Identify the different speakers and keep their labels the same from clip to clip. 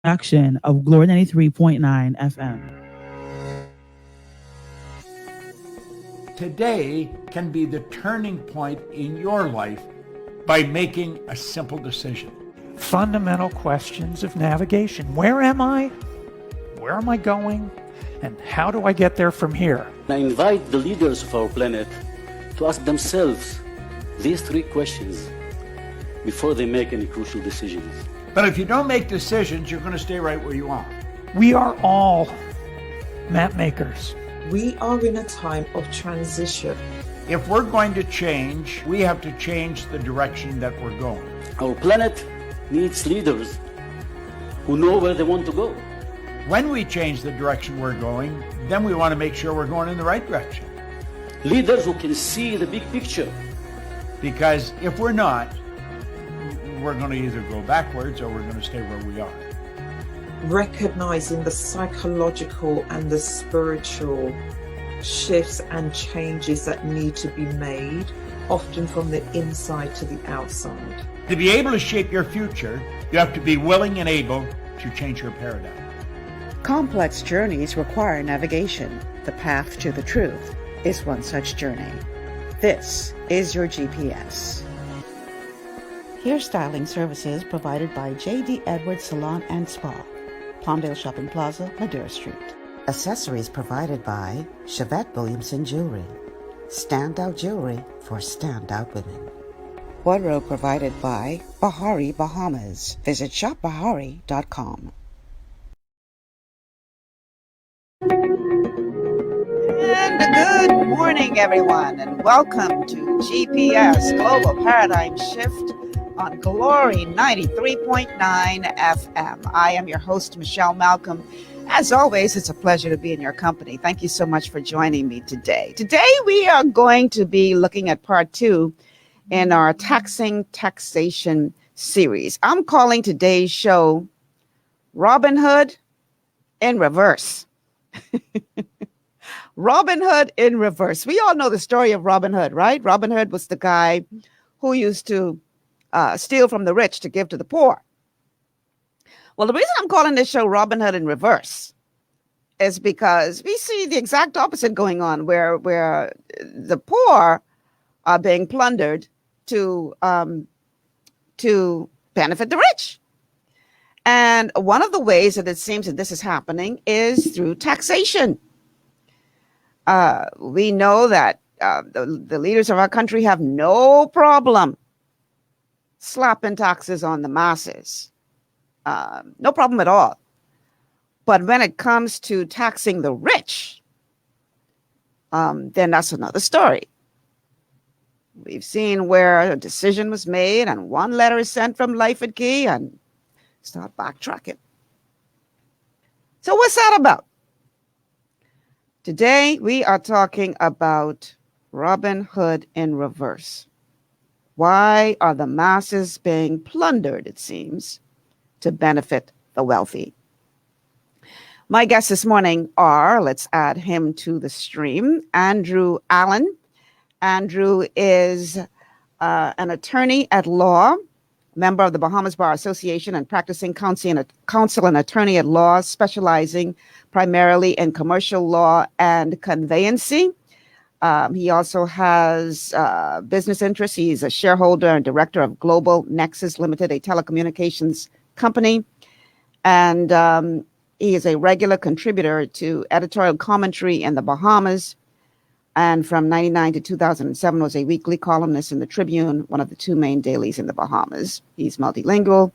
Speaker 1: Action of Glory 93.9 FM.
Speaker 2: Today can be the turning point in your life by making a simple decision.
Speaker 3: Fundamental questions of navigation. Where am I? Where am I going? And how do I get there from here?
Speaker 4: I invite the leaders of our planet to ask themselves these three questions before they make any crucial decisions.
Speaker 2: But if you don't make decisions, you're going to stay right where you are.
Speaker 3: We are all map makers.
Speaker 5: We are in a time of transition.
Speaker 2: If we're going to change, we have to change the direction that we're going.
Speaker 4: Our planet needs leaders who know where they want to go.
Speaker 2: When we change the direction we're going, then we want to make sure we're going in the right direction.
Speaker 4: Leaders who can see the big picture.
Speaker 2: Because if we're not, we're going to either go backwards or we're going to stay where we are.
Speaker 5: Recognizing the psychological and the spiritual shifts and changes that need to be made, often from the inside to the outside.
Speaker 2: To be able to shape your future, you have to be willing and able to change your paradigm.
Speaker 6: Complex journeys require navigation. The path to the truth is one such journey. This is your GPS. Hairstyling services provided by J.D. Edwards Salon and Spa, Palmdale Shopping Plaza, Madera Street. Accessories provided by Chevette Williamson Jewelry. Standout jewelry for standout women. Wardrobe provided by Bahari Bahamas. Visit shopbahari.com.
Speaker 7: And good morning, everyone, and welcome to GPS Global Paradigm Shift on Glory 93.9 FM. I am your host, Michelle Malcolm. As always, it's a pleasure to be in your company. Thank you so much for joining me today. Today, we are going to be looking at part 2 in our Taxation series. I'm calling today's show Robin Hood in Reverse. Robin Hood in reverse. We all know the story of Robin Hood, right? Robin Hood was the guy who used to steal from the rich to give to the poor. Well, the reason I'm calling this show Robin Hood in reverse is because we see the exact opposite going on, where the poor are being plundered to benefit the rich. And one of the ways that it seems that this is happening is through taxation. We know that the leaders of our country have no problem slapping taxes on the masses. No problem at all. But when it comes to taxing the rich, then that's another story. We've seen where a decision was made and one letter is sent from Life at Key and start backtracking. So what's that about? Today, we are talking about Robin Hood in reverse. Why are the masses being plundered, it seems, to benefit the wealthy? My guests this morning are, let's add him to the stream, Andrew Allen. Andrew is an attorney at law, member of the Bahamas Bar Association, and practicing counsel and attorney at law, specializing primarily in commercial law and conveyancing. He also has business interests. He's a shareholder and director of Global Nexus Limited, a telecommunications company. And he is a regular contributor to editorial commentary in the Bahamas. And from 1999 to 2007 was a weekly columnist in the Tribune, one of the two main dailies in the Bahamas. He's multilingual,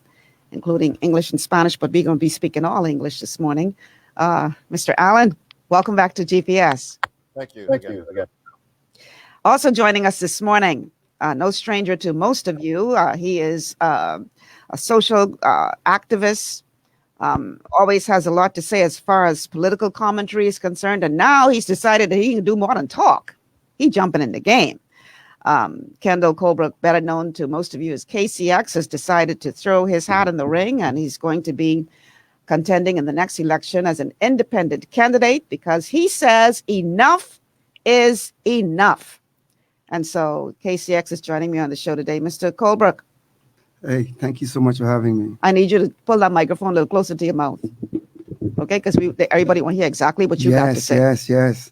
Speaker 7: including English and Spanish, but we're going to be speaking all English this morning. Mr. Allen, welcome back to GPS.
Speaker 8: Thank you.
Speaker 9: Thank you again.
Speaker 7: Also joining us this morning, no stranger to most of you, he is a social activist, always has a lot to say as far as political commentary is concerned. And now he's decided that he can do more than talk. He's jumping in the game. Kenall Colebrooke, better known to most of you as KCX, has decided to throw his hat in the ring, and he's going to be contending in the next election as an independent candidate because he says enough is enough. And so KCX is joining me on the show today. Mr. Colebrooke.
Speaker 8: Hey, thank you so much for having me.
Speaker 7: I need you to pull that microphone a little closer to your mouth. Okay, because everybody want to hear exactly what you got to say.
Speaker 8: Yes.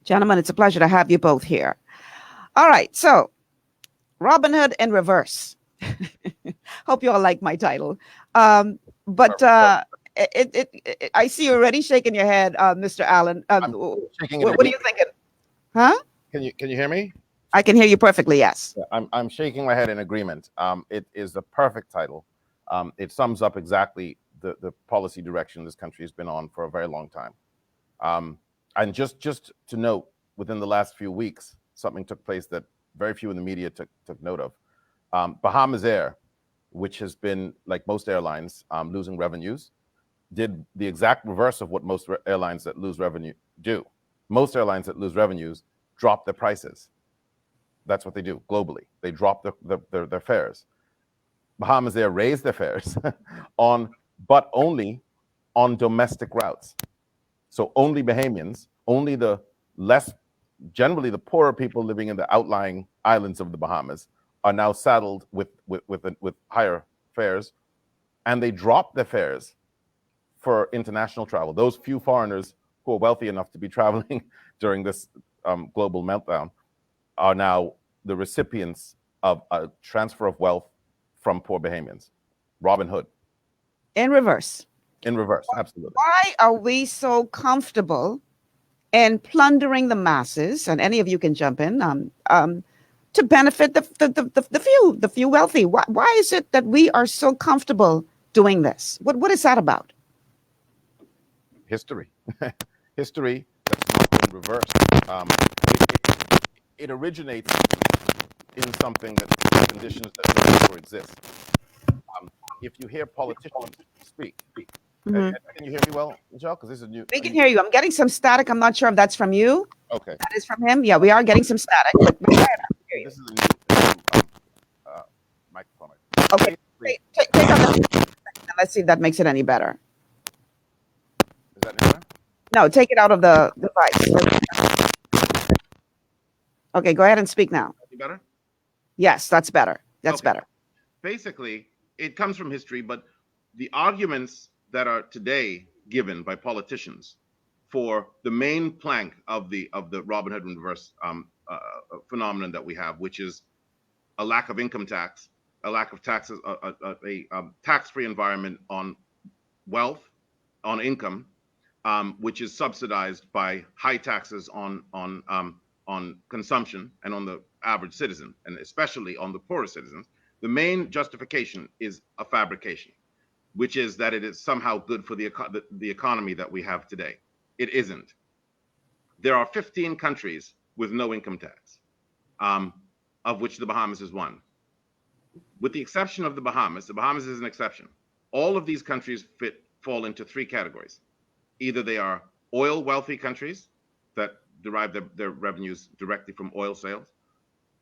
Speaker 7: Gentlemen, it's a pleasure to have you both here. All right, so Robin Hood in reverse. Hope you all like my title. But I see you already shaking your head, Mr. Allen.
Speaker 9: Shaking
Speaker 7: what are you thinking? Huh?
Speaker 9: Can you hear me?
Speaker 7: I can hear you perfectly. Yes.
Speaker 9: Yeah, I'm shaking my head in agreement. It is the perfect title. It sums up exactly the policy direction this country has been on for a very long time. And just to note, within the last few weeks, something took place that very few in the media took note of. Bahamas Air, which has been, like most airlines, losing revenues, did the exact reverse of what most airlines that lose revenue do. Most airlines that lose revenues drop their prices. That's what they do globally. They drop their fares. Bahamas Air raised their fares but only on domestic routes. So only Bahamians, only generally the poorer people living in the outlying islands of the Bahamas are now saddled with higher fares, and they drop their fares for international travel. Those few foreigners who are wealthy enough to be traveling during this global meltdown are now the recipients of a transfer of wealth from poor Bahamians. Robin Hood.
Speaker 7: In reverse.
Speaker 9: In reverse, absolutely.
Speaker 7: Why are we so comfortable in plundering the masses? And any of you can jump in to benefit the few wealthy. Why is it that we are so comfortable doing this? What is that about?
Speaker 9: History. History that's not been reversed. It originates in something that conditions that no longer exist. If you hear politicians speak,
Speaker 7: Mm-hmm.
Speaker 9: Can you hear me well, Michelle? Because this is new.
Speaker 7: We can hear you. I'm getting some static. I'm not sure if that's from you.
Speaker 9: Okay.
Speaker 7: That is from him. Yeah, we are getting some static. But go ahead. I can hear you.
Speaker 9: This is a new microphone.
Speaker 7: Okay. Take out the let's see if that makes it any better.
Speaker 9: Is that any better?
Speaker 7: No, take it out of the device. Okay, go ahead and speak now.
Speaker 9: Any better?
Speaker 7: Yes, that's better. That's
Speaker 9: Okay.
Speaker 7: better.
Speaker 9: Basically, it comes from history, but the arguments that are today given by politicians for the main plank of the Robin Hood in reverse phenomenon that we have, which is a lack of income tax, a lack of taxes, a tax-free environment on wealth, on income, which is subsidized by high taxes on consumption and on the average citizen, and especially on the poorer citizens. The main justification is a fabrication, which is that it is somehow good for the economy that we have today. It isn't. There are 15 countries with no income tax, of which the Bahamas is one. With the exception of the Bahamas is an exception. All of these countries fall into three categories. Either they are oil wealthy countries that derive their revenues directly from oil sales.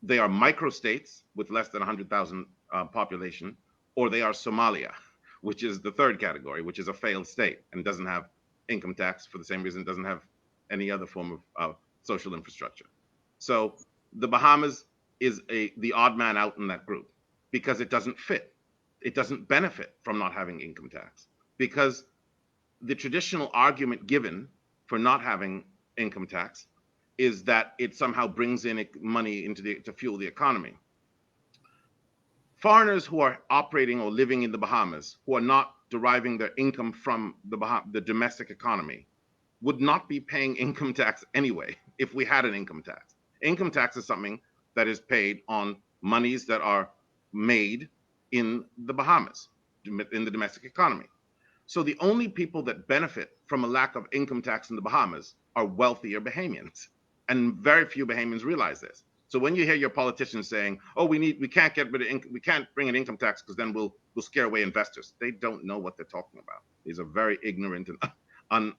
Speaker 9: They are microstates with less than 100,000 population, or they are Somalia, which is the third category, which is a failed state and doesn't have income tax for the same reason it doesn't have any other form of social infrastructure. So the Bahamas is the odd man out in that group because it doesn't fit. It doesn't benefit from not having income tax because the traditional argument given for not having income tax is that it somehow brings in money to fuel the economy. Foreigners who are operating or living in the Bahamas, who are not deriving their income from the domestic economy, would not be paying income tax anyway if we had an income tax. Income tax is something that is paid on monies that are made in the Bahamas, in the domestic economy. So the only people that benefit from a lack of income tax in the Bahamas are wealthier Bahamians. And very few Bahamians realize this. So when you hear your politicians saying, "Oh, we can't get rid of we can't bring an income tax because then we'll scare away investors," they don't know what they're talking about. These are very ignorant and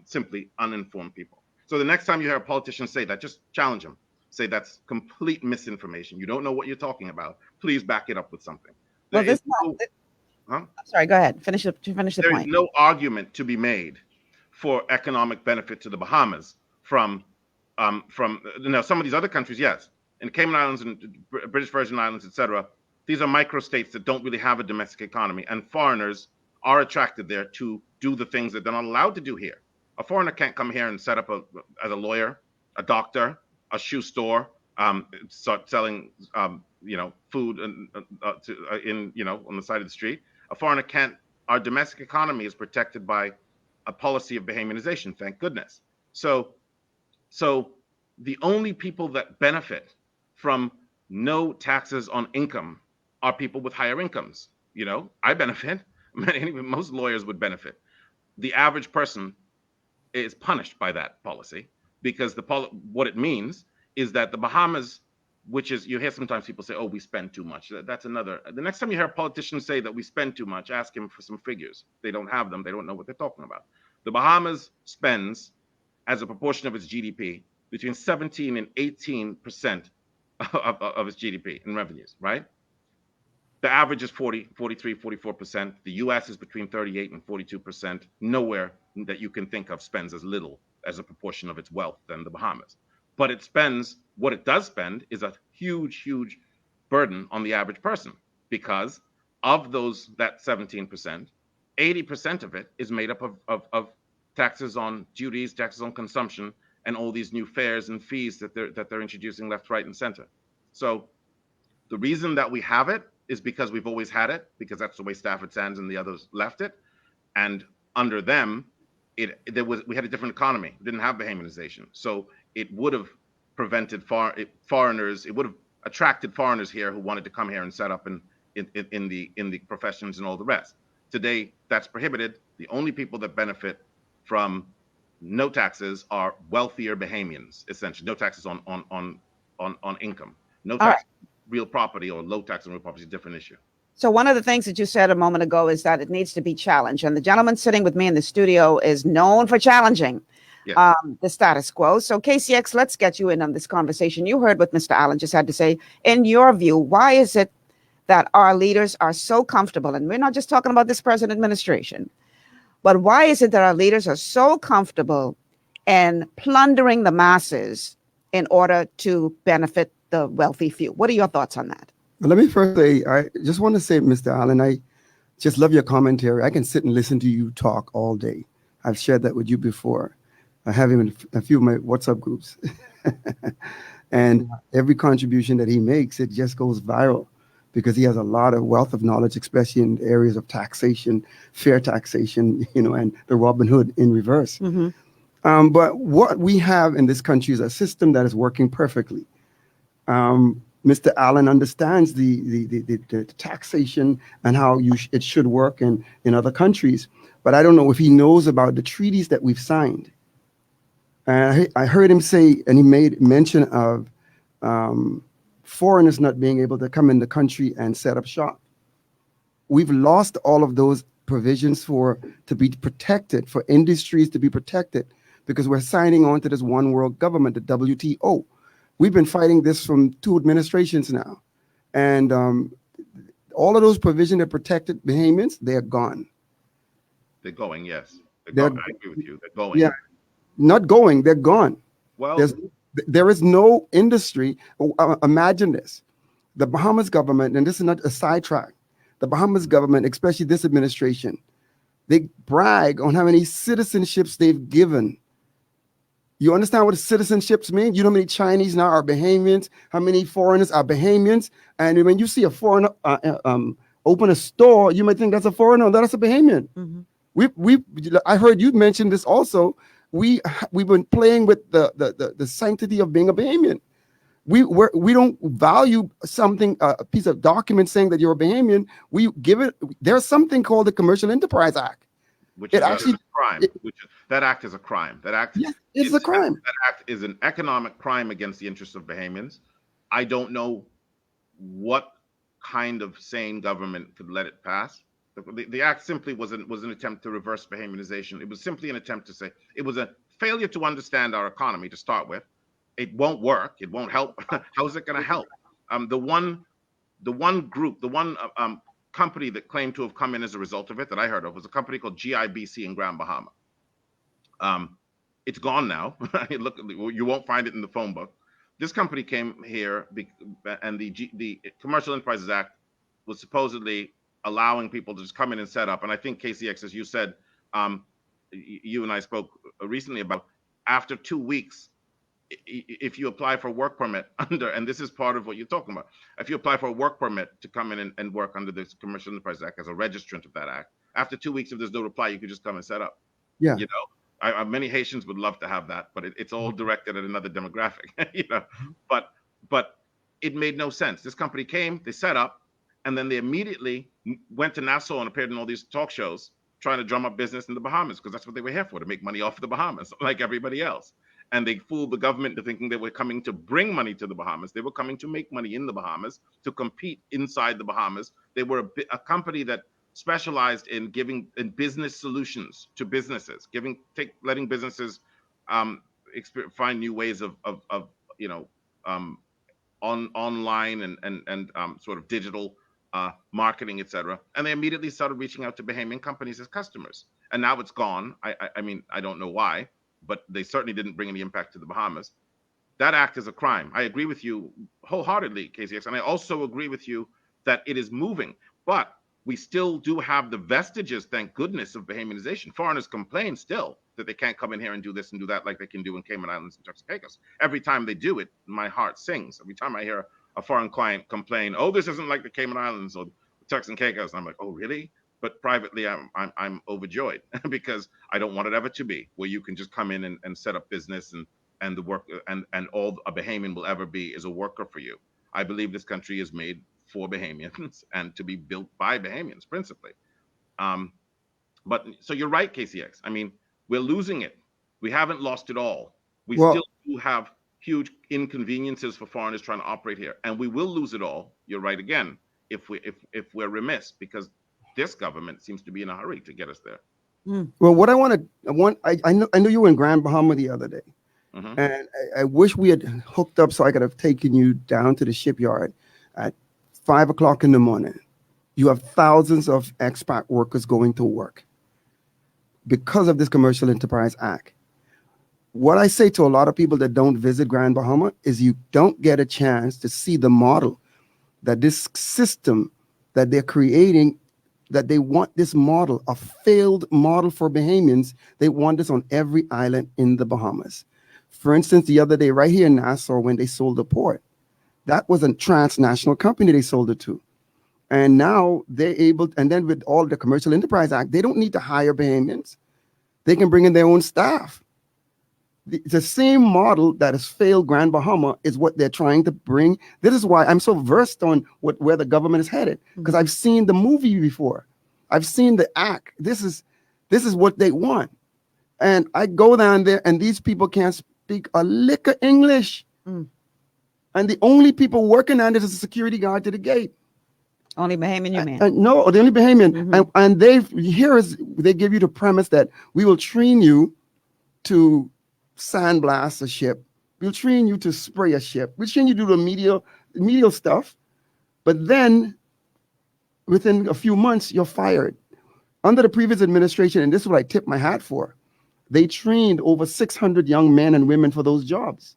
Speaker 9: simply uninformed people. So the next time you hear a politician say that, just challenge them. Say that's complete misinformation. You don't know what you're talking about. Please back it up with something.
Speaker 7: Sorry, go ahead. Finish the point.
Speaker 9: There is no argument to be made for economic benefit to the Bahamas from some of these other countries, yes. In Cayman Islands and British Virgin Islands, etc., These are microstates that don't really have a domestic economy, and foreigners are attracted there to do the things that they're not allowed to do here. A foreigner can't come here and set up as a lawyer, a doctor, a shoe store, start selling, food on the side of the street. A foreigner can't. Our domestic economy is protected by a policy of Bahamianization, thank goodness. So the only people that benefit from no taxes on income are people with higher incomes. I benefit. Most lawyers would benefit. The average person is punished by that policy because what it means is that the Bahamas, which is, you hear sometimes people say, oh, we spend too much. That's another. The next time you hear a politician say that we spend too much, ask him for some figures. They don't have them. They don't know what they're talking about. The Bahamas spends, as a proportion of its GDP, between 17 and 18% of its GDP in revenues, right? The average is 43, 44%. The US is between 38 and 42%. Nowhere that you can think of spends as little as a proportion of its wealth than the Bahamas. But what it does spend is a huge, huge burden on the average person, because of that 17%, 80% of it is made up of taxes on duties, taxes on consumption, and all these new fares and fees that they're introducing left, right, and center. So the reason that we have it is because we've always had it, because that's the way Stafford Sands and the others left it. And under them, we had a different economy. We didn't have Bahamianization. So it would have prevented foreigners, it would have attracted foreigners here who wanted to come here and set up in the professions and all the rest. Today, that's prohibited. The only people that benefit from no taxes are wealthier Bahamians, essentially. No taxes on income. No tax real property, or low tax on real property is a different issue.
Speaker 7: So one of the things that you said a moment ago is that it needs to be challenged. And the gentleman sitting with me in the studio is known for challenging the status quo. So KCX, let's get you in on this conversation. You heard what Mr. Allen just had to say. In your view, why is it that our leaders are so comfortable? And we're not just talking about this present administration, but why is it that our leaders are so comfortable in plundering the masses in order to benefit the wealthy few? What are your thoughts on that?
Speaker 8: Well, let me first say, I just want to say, Mr. Allen, I just love your commentary. I can sit and listen to you talk all day. I've shared that with you before. I have him in a few of my WhatsApp groups. And every contribution that he makes, it just goes viral because he has a lot of wealth of knowledge, especially in areas of taxation, fair taxation, and the Robin Hood in reverse.
Speaker 7: Mm-hmm.
Speaker 8: But what we have in this country is a system that is working perfectly. Mr. Allen understands the taxation and how it should work in other countries, but I don't know if he knows about the treaties that we've signed. I heard him say, and he made mention of foreigners not being able to come in the country and set up shop. We've lost all of those provisions to be protected, for industries to be protected, because we're signing on to this one world government, the WTO. We've been fighting this from 2 administrations now. And all of those provisions that protected Bahamians, they're gone.
Speaker 9: They're going, yes. I agree with you. They're going.
Speaker 8: Yeah, not going, they're gone.
Speaker 9: Well,
Speaker 8: there is no industry. Imagine this. The Bahamas government, and this is not a sidetrack, the Bahamas government, especially this administration, they brag on how many citizenships they've given. You understand what citizenships mean? You know how many Chinese now are Bahamians? How many foreigners are Bahamians? And when you see a foreigner open a store, you might think that's a foreigner. That's a Bahamian. Mm-hmm. I heard you mention this also. We've been playing with the sanctity of being a Bahamian. We don't value something, a piece of document saying that you're a Bahamian. We give it. There's something called the Commercial Enterprise Act.
Speaker 9: Which is a crime. That act is a crime. That act
Speaker 8: is a crime.
Speaker 9: That act is an economic crime against the interests of Bahamians. I don't know what kind of sane government could let it pass. The act simply was an attempt to reverse Bahamianization. It was simply an attempt to say it was a failure to understand our economy to start with. It won't work. It won't help. How is it going to help? The one group, company that claimed to have come in as a result of it that I heard of was a company called GIBC in Grand Bahama. It's gone now. Look, you won't find it in the phone book. This company came here, and the Commercial Enterprises Act was supposedly allowing people to just come in and set up. And I think KCX, as you said, you and I spoke recently about, after 2 weeks, if you apply for a work permit under, and this is part of what you're talking about, if you apply for a work permit to come in and work under this Commercial Enterprise Act as a registrant of that act, after 2 weeks, if there's no reply, you could just come and set up.
Speaker 8: Yeah.
Speaker 9: You know, many Haitians would love to have that, but it's all directed at another demographic. You know, but it made no sense. This company came, they set up, and then they immediately went to Nassau and appeared in all these talk shows trying to drum up business in the Bahamas, because that's what they were here for, to make money off of the Bahamas, like everybody else. And they fooled the government into thinking they were coming to bring money to the Bahamas. They were coming to make money in the Bahamas, to compete inside the Bahamas. They were a company that specialized in giving in business solutions to businesses, letting businesses find new ways of you know, online and sort of digital marketing, etc. And they immediately started reaching out to Bahamian companies as customers. And now it's gone. I mean, I don't know why, but they certainly didn't bring any impact to the Bahamas. That act is a crime. I agree with you wholeheartedly, KCX. And I also agree with you that it is moving. But we still do have the vestiges, thank goodness, of Bahamianization. Foreigners complain still that they can't come in here and do this and do that like they can do in Cayman Islands and Turks and Caicos. Every time they do it, my heart sings. Every time I hear a foreign client complain, "Oh, this isn't like the Cayman Islands or the Turks and Caicos," and I'm like, "Oh, really?" But privately, I'm overjoyed because I don't want it ever to be where you can just come in and set up business and the work and all a Bahamian will ever be is a worker for you. I believe this country is made for Bahamians and to be built by Bahamians principally. But so you're right, KCX. I mean, we're losing it. We haven't lost it all. We
Speaker 8: Well,
Speaker 9: still do have huge inconveniences for foreigners trying to operate here, and we will lose it all. You're right again if we're remiss, because this government seems to be in a hurry to get us there.
Speaker 8: well, what I know you were in Grand Bahama the other day,
Speaker 9: Mhm.
Speaker 8: and I wish we had hooked up so I could have taken you down to the shipyard at 5 o'clock in the morning. You have thousands of expat workers going to work because of this Commercial Enterprise Act. What I say to a lot of people that don't visit Grand Bahama is you don't get a chance to see the model that this system that they're creating, that they want this model, a failed model for Bahamians. They want this on every island in the Bahamas. For instance, the other day, right here in Nassau, when they sold the port, that was a transnational company they sold it to. And now they're able, and then with all the Commercial Enterprise Act, they don't need to hire Bahamians. They can bring in their own staff. The same model that has failed Grand Bahama is what they're trying to bring. This is why I'm so versed on where the government is headed, because I've seen the movie before. I've seen the act. This is what they want. And I go down there and these people can't speak a lick of English. And the only people working on this is a security guard to the gate.
Speaker 7: Only Bahamian, you mean?
Speaker 8: No, the only Bahamian. And they give you the premise that we will train you to sandblast a ship. We'll train you to spray a ship. We'll train you to do the medial stuff. But then within a few months, you're fired. Under the previous administration, and this is what I tip my hat for, they trained over 600 young men and women for those jobs.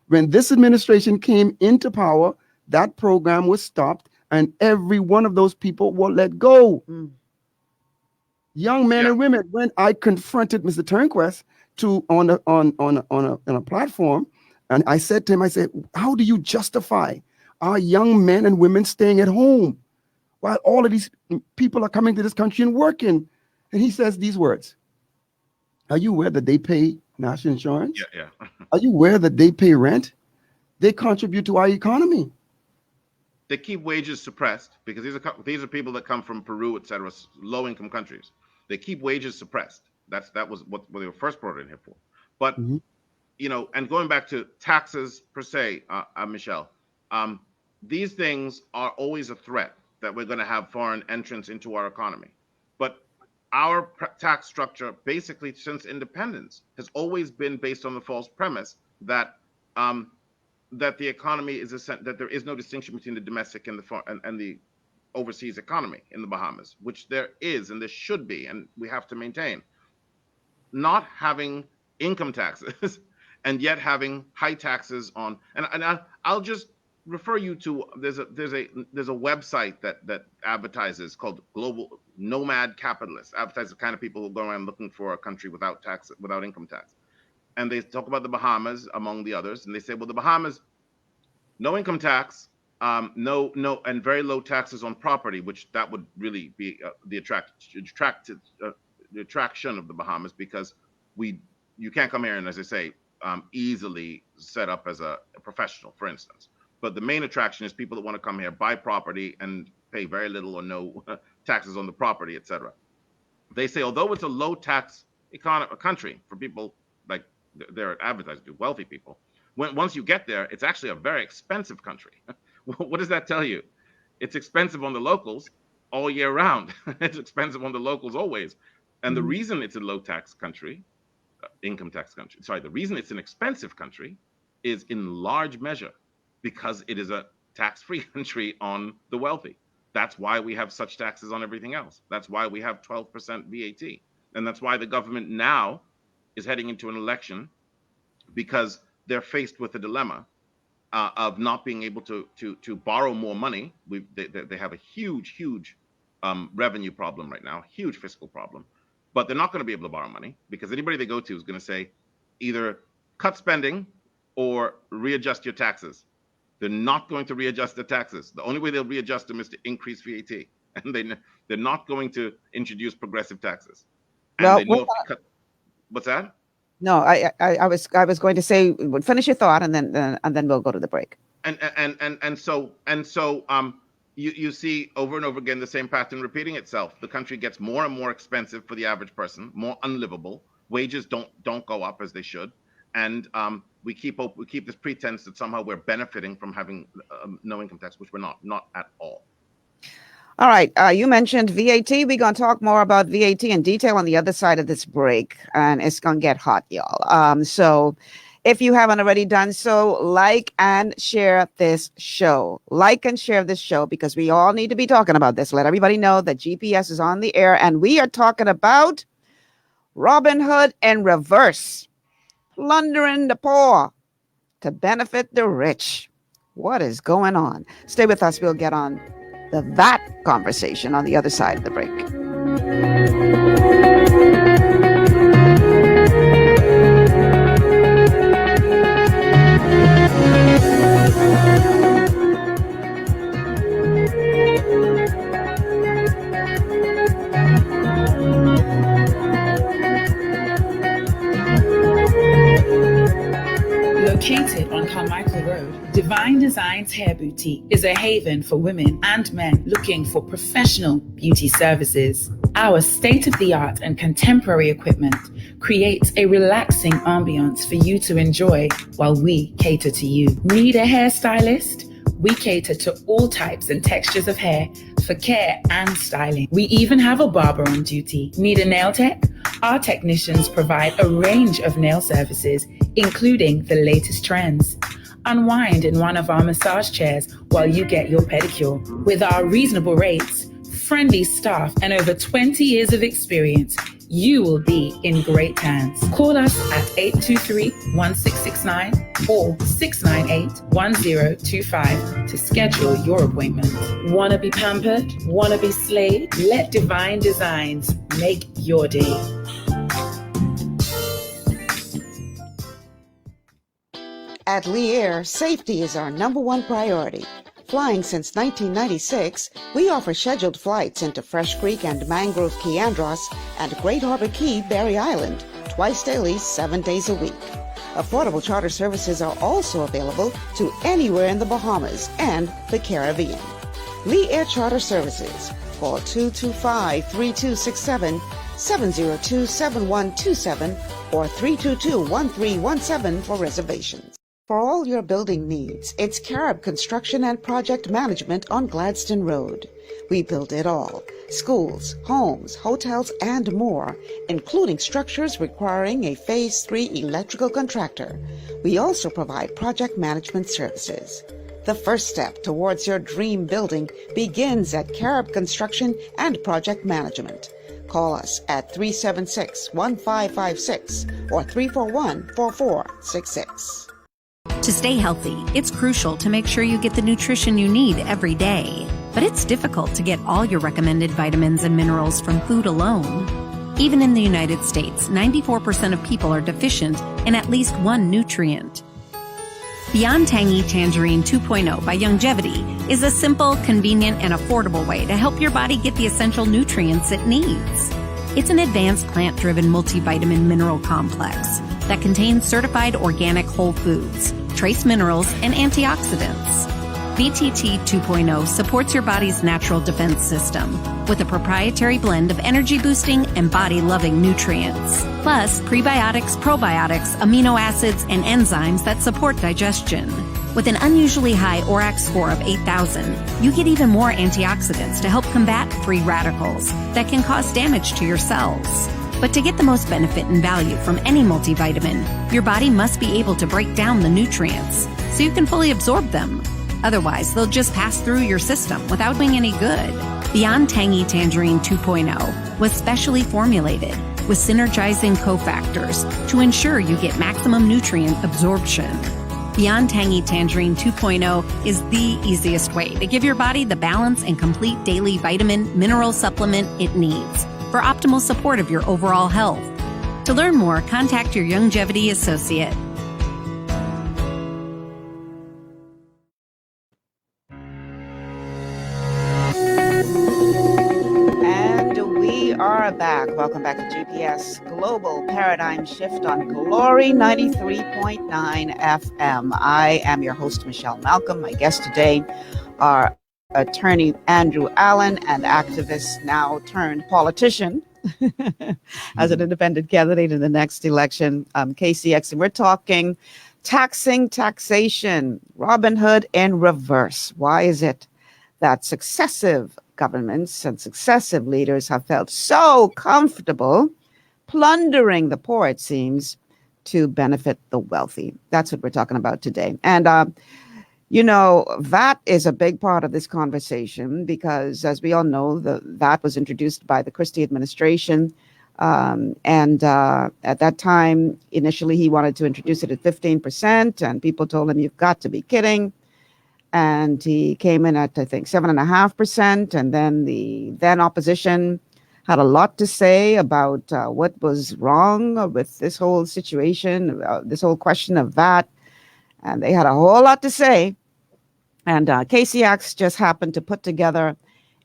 Speaker 8: When this administration came into power, that program was stopped and every one of those people were let go. Young men and women. When I confronted Mr. Turnquest on a platform, and I said to him, I said, how do you justify our young men and women staying at home while all of these people are coming to this country and working? And he says these words: are you aware that they pay national insurance?
Speaker 9: Yeah.
Speaker 8: Are you aware that they pay rent? They contribute to our economy.
Speaker 9: They keep wages suppressed because these are people that come from Peru, etc., low-income countries. They keep wages suppressed. That was what they were first brought in here for. But you know, and going back to taxes per se, Michelle, these things are always a threat that we're going to have foreign entrance into our economy. But our tax structure, basically since independence, has always been based on the false premise that that the economy is that there is no distinction between the domestic and the overseas economy in the Bahamas, which there is and there should be, and we have to maintain. Not having income taxes and yet having high taxes on, and I'll just refer you to there's a website that advertises called Global Nomad Capitalists, advertises the kind of people who go around looking for a country without income tax. And they talk about the Bahamas among the others, and they say, well, the Bahamas, no income tax, no, and very low taxes on property, which that would really be the attraction of the Bahamas, because you can't come here and, as I say, easily set up as a professional, for instance. But the main attraction is people that want to come here, buy property, and pay very little or no taxes on the property, etc. They say, although it's a low tax country for people like they're advertised to, wealthy people, once you get there, it's actually a very expensive country. What does that tell you? It's expensive on the locals all year round. It's expensive on the locals always. And the reason it's a low tax country, income tax country, the reason it's an expensive country is in large measure because it is a tax-free country on the wealthy. That's why we have such taxes on everything else. That's why we have 12% VAT. And that's why the government now is heading into an election, because they're faced with a dilemma of not being able to borrow more money. They have a huge revenue problem right now, huge fiscal problem, but they're not going to be able to borrow money because anybody they go to is going to say either cut spending or readjust your taxes. They're not going to readjust the taxes. The only way they'll readjust them is to increase VAT, and they're not going to introduce progressive taxes. And
Speaker 7: Well,
Speaker 9: they know if they cut, what's that?
Speaker 7: No, I was going to say, finish your thought, and then we'll go to the break.
Speaker 9: And so you see over and over again the same pattern repeating itself. The country gets more and more expensive for the average person, more unlivable. Wages don't go up as they should, and we keep this pretense that somehow we're benefiting from having no income tax, which we're not at all.
Speaker 7: All right. You mentioned VAT. We're going to talk more about VAT in detail on the other side of this break, and it's going to get hot, y'all. So if you haven't already done so, like and share this show. Like and share this show, because we all need to be talking about this. Let everybody know that GPS is on the air, and we are talking about Robin Hood in reverse, plundering the poor to benefit the rich. What is going on? Stay with us. We'll get on the VAT conversation on the other side of the break.
Speaker 1: Located on Carmichael Road, Divine Designs Hair Boutique is a haven for women and men looking for professional beauty services. Our state-of-the-art and contemporary equipment creates a relaxing ambiance for you to enjoy while we cater to you. Need a hairstylist? We cater to all types and textures of hair for care and styling. We even have a barber on duty. Need a nail tech? Our technicians provide a range of nail services, including the latest trends. Unwind in one of our massage chairs while you get your pedicure. With our reasonable rates, friendly staff, and over 20 years of experience, you will be in great hands. Call us at 823-1669 or 698-1025 to schedule your appointment. Wanna be pampered? Wanna be slayed? Let Divine Designs make your day.
Speaker 6: At Lee Air, safety is our #1 priority. Flying since 1996, we offer scheduled flights into Fresh Creek and Mangrove Key Andros and Great Harbor Key, Berry Island, twice daily, 7 days a week. Affordable charter services are also available to anywhere in the Bahamas and the Caribbean. Lee Air Charter Services. Call 225-3267, 702-7127, or 322-1317 for reservations. For all your building needs, it's Carib Construction and Project Management on Gladstone Road. We build it all: schools, homes, hotels, and more, including structures requiring a Phase 3 electrical contractor. We also provide project management services. The first step towards your dream building begins at Carib Construction and Project Management. Call us at 376-1556 or 341-4466.
Speaker 10: To stay healthy, it's crucial to make sure you get the nutrition you need every day. But it's difficult to get all your recommended vitamins and minerals from food alone. Even in the United States, 94% of people are deficient in at least one nutrient. Beyond Tangy Tangerine 2.0 by Longevity is a simple, convenient, and affordable way to help your body get the essential nutrients it needs. It's an advanced plant-driven multivitamin mineral complex that contains certified organic whole foods, trace minerals, and antioxidants. BTT 2.0 supports your body's natural defense system with a proprietary blend of energy-boosting and body-loving nutrients, plus prebiotics, probiotics, amino acids, and enzymes that support digestion. With an unusually high ORAC score of 8,000, you get even more antioxidants to help combat free radicals that can cause damage to your cells. But to get the most benefit and value from any multivitamin, your body must be able to break down the nutrients so you can fully absorb them. Otherwise, they'll just pass through your system without doing any good. Beyond Tangy Tangerine 2.0 was specially formulated with synergizing cofactors to ensure you get maximum nutrient absorption. Beyond Tangy Tangerine 2.0 is the easiest way to give your body the balance and complete daily vitamin mineral supplement it needs for optimal support of your overall health. To learn more, contact your Longevity associate.
Speaker 7: Are back. Welcome back to GPS Global Paradigm Shift on Glory 93.9 FM. I am your host, Michelle Malcolm. My guests today are attorney Andrew Allen and activist now turned politician as an independent candidate in the next election, KCX. And we're talking taxation, Robin Hood in reverse. Why is it that successive governments and successive leaders have felt so comfortable plundering the poor, it seems, to benefit the wealthy? That's what we're talking about today. And, VAT is a big part of this conversation because, as we all know, the VAT was introduced by the Christie administration. At that time, initially, he wanted to introduce it at 15%, and people told him, "You've got to be kidding." And he came in at, I think, 7.5%. And then the then opposition had a lot to say about what was wrong with this whole situation, this whole question of VAT. And they had a whole lot to say. And KCX just happened to put together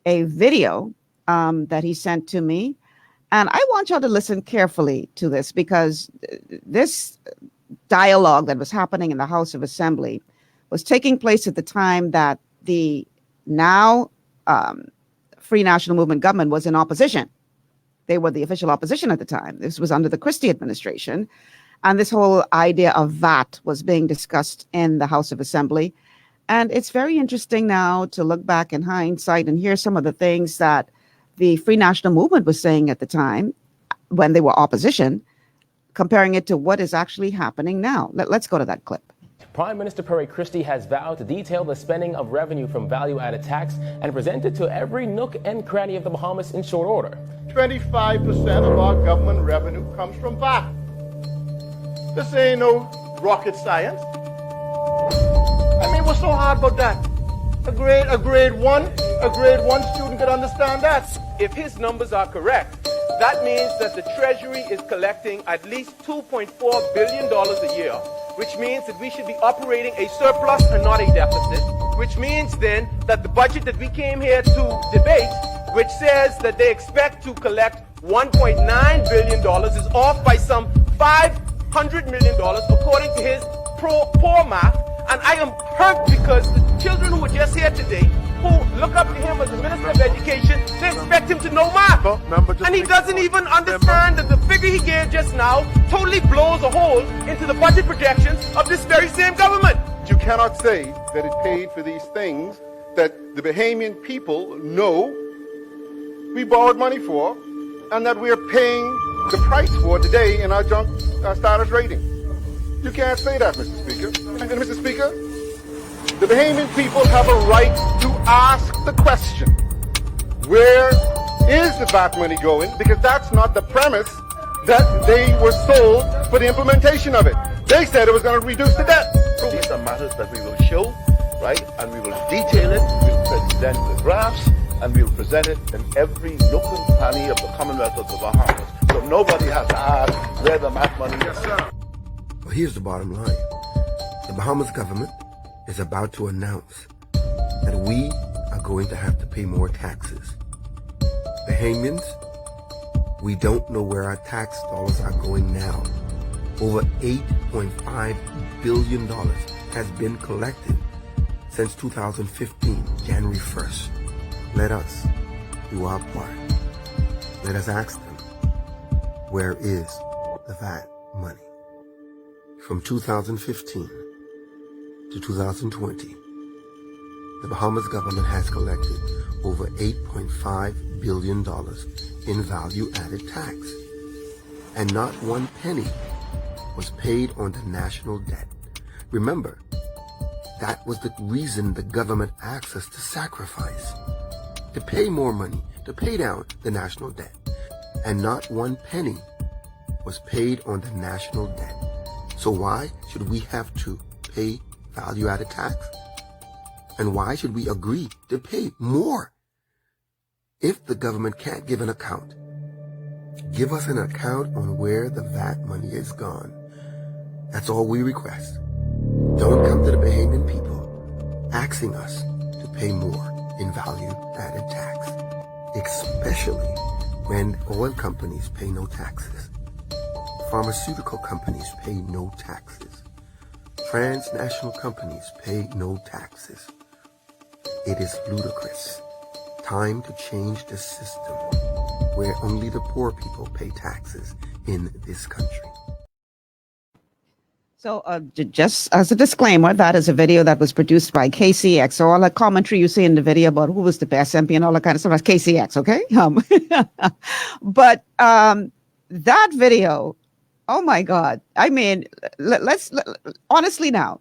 Speaker 7: a video that he sent to me. And I want y'all to listen carefully to this because this dialogue that was happening in the House of Assembly was taking place at the time that the now Free National Movement government was in opposition. They were the official opposition at the time. This was under the Christie administration. And this whole idea of VAT was being discussed in the House of Assembly. And it's very interesting now to look back in hindsight and hear some of the things that the Free National Movement was saying at the time when they were opposition, comparing it to what is actually happening now. Let's go to that clip.
Speaker 11: Prime Minister Perry Christie has vowed to detail the spending of revenue from value-added tax and present it to every nook and cranny of the Bahamas in short order.
Speaker 12: 25% of our government revenue comes from VAT. This ain't no rocket science. I mean, what's so hard about that? A grade one student could understand that.
Speaker 11: If his numbers are correct, that means that the Treasury is collecting at least $2.4 billion a year, which means that we should be operating a surplus and not a deficit, which means then that the budget that we came here to debate, which says that they expect to collect $1.9 billion, is off by some $500 million, according to his poor math. And I am hurt because the children who were just here today, who look up to him as the Minister of Education, they expect him to know math. And he doesn't even understand that the figure he gave just now totally blows a hole into the budget projections of this very same government.
Speaker 12: You cannot say that it paid for these things that the Bahamian people know we borrowed money for and that we are paying the price for today in our junk status rating. You can't say that, Mr. Speaker. And Mr. Speaker, the Bahamian people have a right to ask the question, where is the VAT money going? Because that's not the premise that they were sold for the implementation of it. They said it was going to reduce the debt.
Speaker 13: matters that we will show, right? And we will detail it, we'll present the graphs, and we'll present it in every nook and cranny of the Commonwealth of the Bahamas. So nobody has to ask where the mad money is.
Speaker 14: Yes, sir. Well, here's the bottom line. The Bahamas government is about to announce that we are going to have to pay more taxes. Bahamians, we don't know where our tax dollars are going now. Over $8.5 billion has been collected since 2015, January 1st. Let us do our part. Let us ask them, where is the VAT money? From 2015 to 2020, the Bahamas government has collected over $8.5 billion in value-added tax, and not one penny was paid on the national debt. Remember, that was the reason the government asked us to sacrifice, to pay more money, to pay down the national debt, and not one penny was paid on the national debt. So why should we have to pay value-added tax? And why should we agree to pay more? If the government can't give an account, give us an account on where the VAT money is gone. That's all we request. Don't come to the Bahamian people asking us to pay more in value-added tax, especially when oil companies pay no taxes, pharmaceutical companies pay no taxes, transnational companies pay no taxes. It is ludicrous. Time to change the system where only the poor people pay taxes in this country.
Speaker 7: So just as a disclaimer, that is a video that was produced by KCX. So all the commentary you see in the video about who was the best MP and all that kind of stuff, that's KCX, okay? But that video, oh my God. I mean, let's honestly now,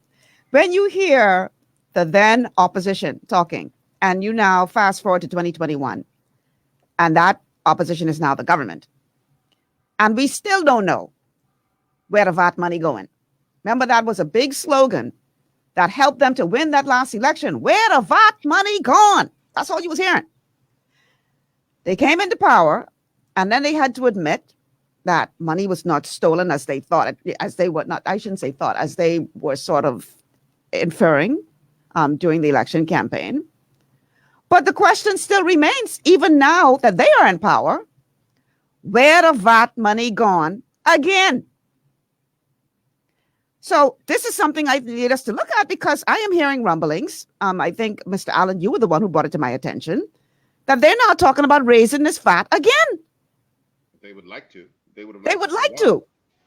Speaker 7: when you hear the then opposition talking, and you now fast forward to 2021, and that opposition is now the government, and we still don't know where the VAT money going. Remember, that was a big slogan that helped them to win that last election. Where the VAT money gone? That's all you was hearing. They came into power, and then they had to admit that money was not stolen as they thought, as they were not, I shouldn't say thought, as they were sort of inferring during the election campaign. But the question still remains, even now that they are in power, where the VAT money gone again? So this is something I need us to look at, because I am hearing rumblings. I think, Mr. Allen, you were the one who brought it to my attention, that they're now talking about raising this VAT again.
Speaker 9: They would like to. They would
Speaker 7: like to.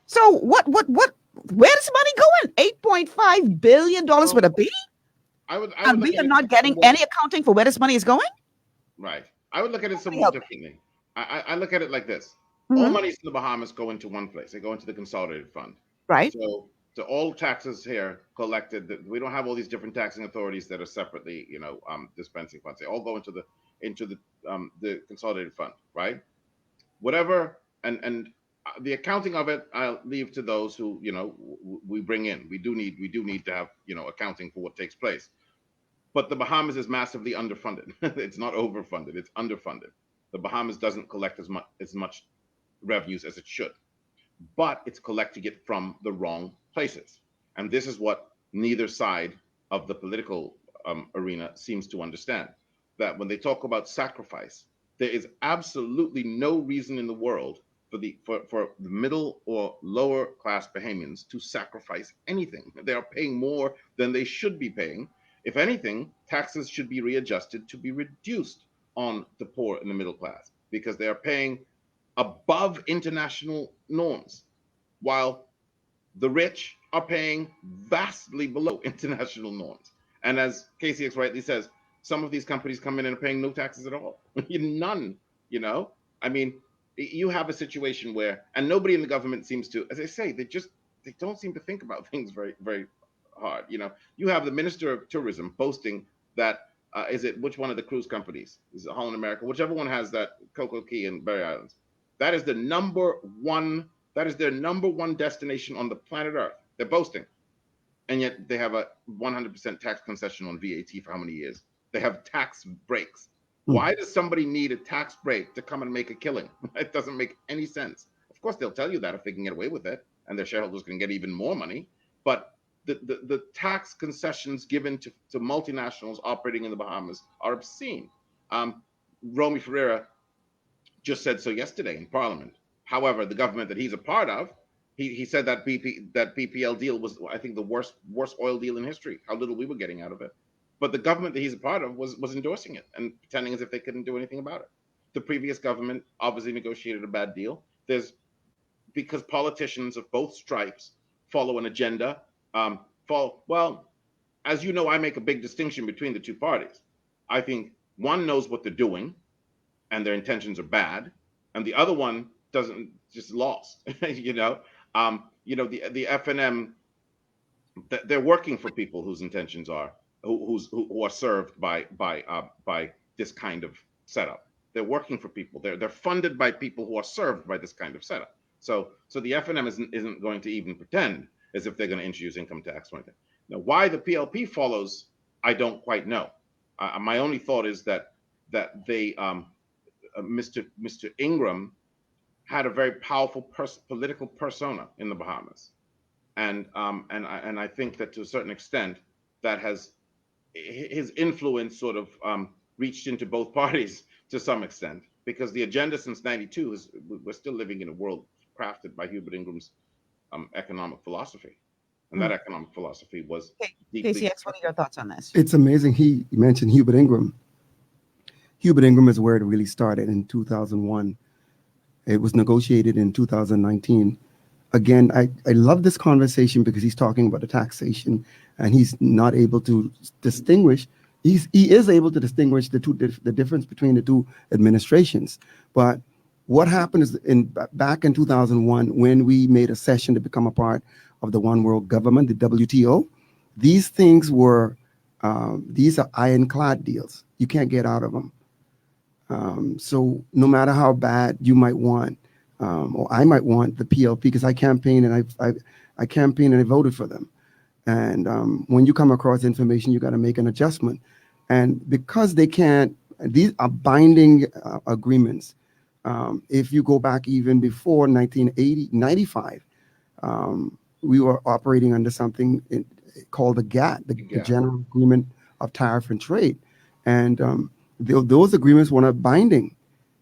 Speaker 7: So what, where's the money going? $8.5 billion with a B? And we are not getting any accounting for where this money is going?
Speaker 9: Right. I would look at it somewhat differently. I look at it like this. All monies in the Bahamas go into one place. They go into the consolidated fund.
Speaker 7: Right.
Speaker 9: So all taxes here collected, we don't have all these different taxing authorities that are separately, dispensing funds. They all go into the consolidated fund, right? Whatever, and the accounting of it, I'll leave to those who, we bring in. We do need to have, accounting for what takes place. But the Bahamas is massively underfunded. It's not overfunded, it's underfunded. The Bahamas doesn't collect as much revenues as it should, but it's collecting it from the wrong places. And this is what neither side of the political arena seems to understand, that when they talk about sacrifice, there is absolutely no reason in the world for the middle or lower class Bahamians to sacrifice anything. They are paying more than they should be paying. If anything, taxes should be readjusted to be reduced on the poor and the middle class, because they are paying above international norms, while the rich are paying vastly below international norms. And as KCX rightly says, some of these companies come in and are paying no taxes at all. None, I mean, you have a situation where, and nobody in the government seems to, as I say, they don't seem to think about things very, very hard. You have the Minister of Tourism boasting that, which one of the cruise companies? Is it Holland America? Whichever one has that Coco Key and Berry Islands. That is their number one destination on the planet Earth. They're boasting. and yet they have a 100% tax concession on VAT for how many years? They have tax breaks. Why does somebody need a tax break to come and make a killing? It doesn't make any sense. Of course, they'll tell you that if they can get away with it, and their shareholders can get even more money. But the tax concessions given to multinationals operating in the Bahamas are obscene. Romy Ferreira just said so yesterday in Parliament. However, the government that he's a part of, he said that BPL deal was, I think, the worst oil deal in history. How little we were getting out of it. But the government that he's a part of was endorsing it and pretending as if they couldn't do anything about it. The previous government obviously negotiated a bad deal. Because politicians of both stripes follow an agenda. Well, as you know, I make a big distinction between the two parties. I think one knows what they're doing, and their intentions are bad, and the other one doesn't, just lost. The FNM, they're working for people whose intentions are who are served by this kind of setup. They're working for people. They're funded by people who are served by this kind of setup. So the FNM isn't going to even pretend as if they're going to introduce income tax or anything. Now, why the PLP follows, I don't quite know. My only thought is that they Mr. Ingram had a very powerful political persona in the Bahamas, and I think that to a certain extent that has his influence sort of reached into both parties to some extent, because the agenda since '92 is we're still living in a world crafted by Hubert Ingram's economic philosophy, and that economic philosophy was deeply.
Speaker 7: KCX, what are your thoughts on this?
Speaker 8: It's amazing. He mentioned Hubert Ingram. Hubert Ingram is where it really started in 2001. It was negotiated in 2019. Again, I love this conversation because he's talking about the taxation, and he's not able to distinguish. He is able to distinguish the difference between the two administrations. But what happened is back in 2001, when we made a cession to become a part of the One World Government, the WTO, these things were these are ironclad deals. You can't get out of them. So no matter how bad you might want, or I might want the PLP, because I campaigned and I campaigned and I voted for them. And when you come across information, you got to make an adjustment. And because they can't, these are binding agreements. If you go back even before 95, we were operating under something called the GATT, the General Agreement of Tariff and Trade. And those agreements were not binding,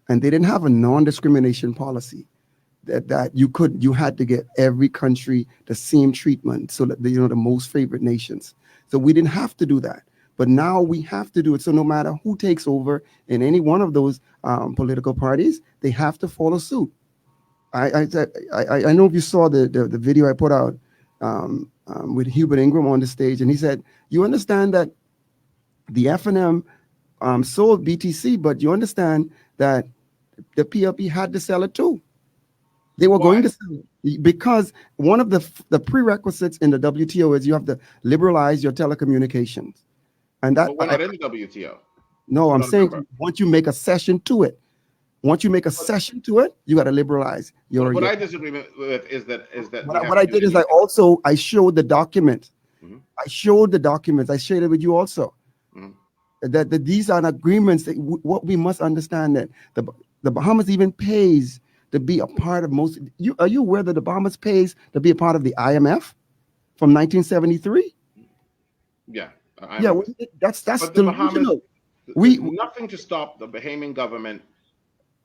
Speaker 8: and they didn't have a non-discrimination policy that you had to get every country the same treatment, so that the most favored nations. So we didn't have to do that, but now we have to do it. So no matter who takes over in any one of those political parties, they have to follow suit. I know if you saw the video I put out with Hubert Ingram on the stage, and he said, "You understand that the FNM sold BTC, but you understand that the PLP had to sell it too. They were going to sell it because one of the prerequisites in the WTO is you have to liberalize your telecommunications, and that.
Speaker 9: But we're not in the WTO.
Speaker 8: No, I'm saying once you make a cession to it, you got to liberalize your.
Speaker 9: What I disagree with is that
Speaker 8: what I did is I showed the document. Mm-hmm. I showed the documents. I shared it with you also. Mm-hmm. That these are agreements. What we must understand that the Bahamas even pays to be a part of most. Are you aware that the Bahamas pays to be a part of the IMF from 1973?
Speaker 9: Yeah.
Speaker 8: That's
Speaker 9: but the Bahamas, there's nothing to stop the Bahamian government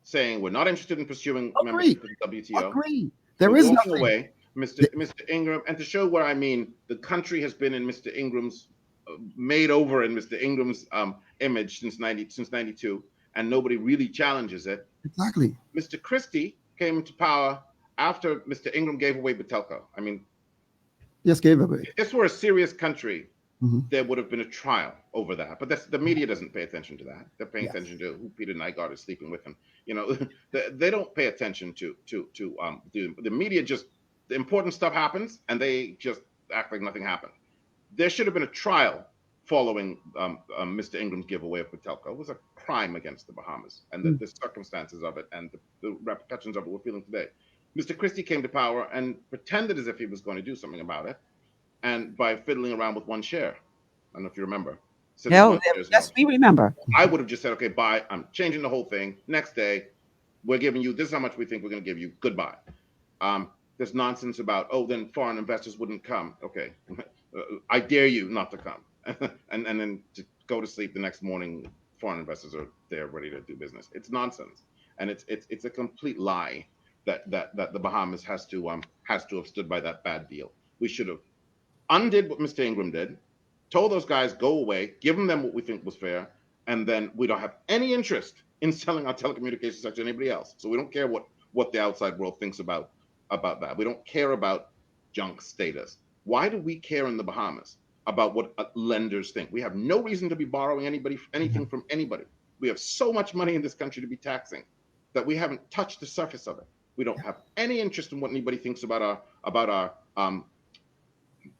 Speaker 9: saying we're not interested in pursuing membership of the WTO.
Speaker 8: Agree. There is nothing.
Speaker 9: Away, Mr. Ingram, and to show what I mean, the country has been in Mr. Ingram's made over in Mr. Ingram's image since 92, and nobody really challenges it.
Speaker 8: Exactly.
Speaker 9: Mr. Christie came to power after Mr. Ingram gave away Batelco. I mean,
Speaker 8: yes, gave away.
Speaker 9: If this were a serious country, there would have been a trial over that. But the media doesn't pay attention to that. They're paying attention to who Peter Nygaard is sleeping with him. They don't pay attention to the media. Just the important stuff happens, and they just act like nothing happened. There should have been a trial following Mr. Ingram's giveaway of Batelco. It was a crime against the Bahamas, and the circumstances of it and the repercussions of it we're feeling today. Mr. Christie came to power and pretended as if he was going to do something about it, and by fiddling around with one share. I don't know if you remember.
Speaker 7: Hell, yes, we remember.
Speaker 9: I would have just said, okay, bye. I'm changing the whole thing. Next day, we're giving you this is how much we think we're going to give you. Goodbye. There's nonsense about, oh, then foreign investors wouldn't come. Okay, I dare you not to come, and then to go to sleep the next morning. Foreign investors are there ready to do business. It's nonsense, and it's a complete lie that the Bahamas has to have stood by that bad deal. We should have undid what Mr. Ingram did, told those guys go away, given them what we think was fair, and then we don't have any interest in selling our telecommunications sector to anybody else. So we don't care what the outside world thinks about that. We don't care about junk status. Why do we care in the Bahamas about what lenders think? We have no reason to be borrowing anything from anybody. We have so much money in this country to be taxing that we haven't touched the surface of it. We don't have any interest in what anybody thinks about our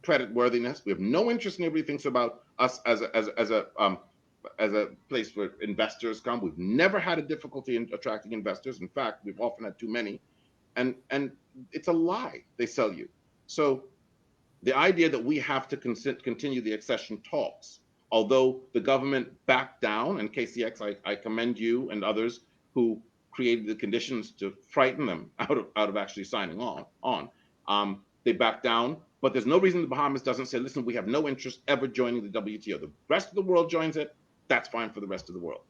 Speaker 9: credit worthiness. We have no interest in anybody thinks about us as a place where investors come. We've never had a difficulty in attracting investors. In fact, we've often had too many, and it's a lie they sell you. So the idea that we have to continue the accession talks, although the government backed down, and KCX, I commend you and others who created the conditions to frighten them out of actually signing on. They backed down, but there's no reason the Bahamas doesn't say, listen, we have no interest ever joining the WTO. The rest of the world joins it. That's fine for the rest of the world.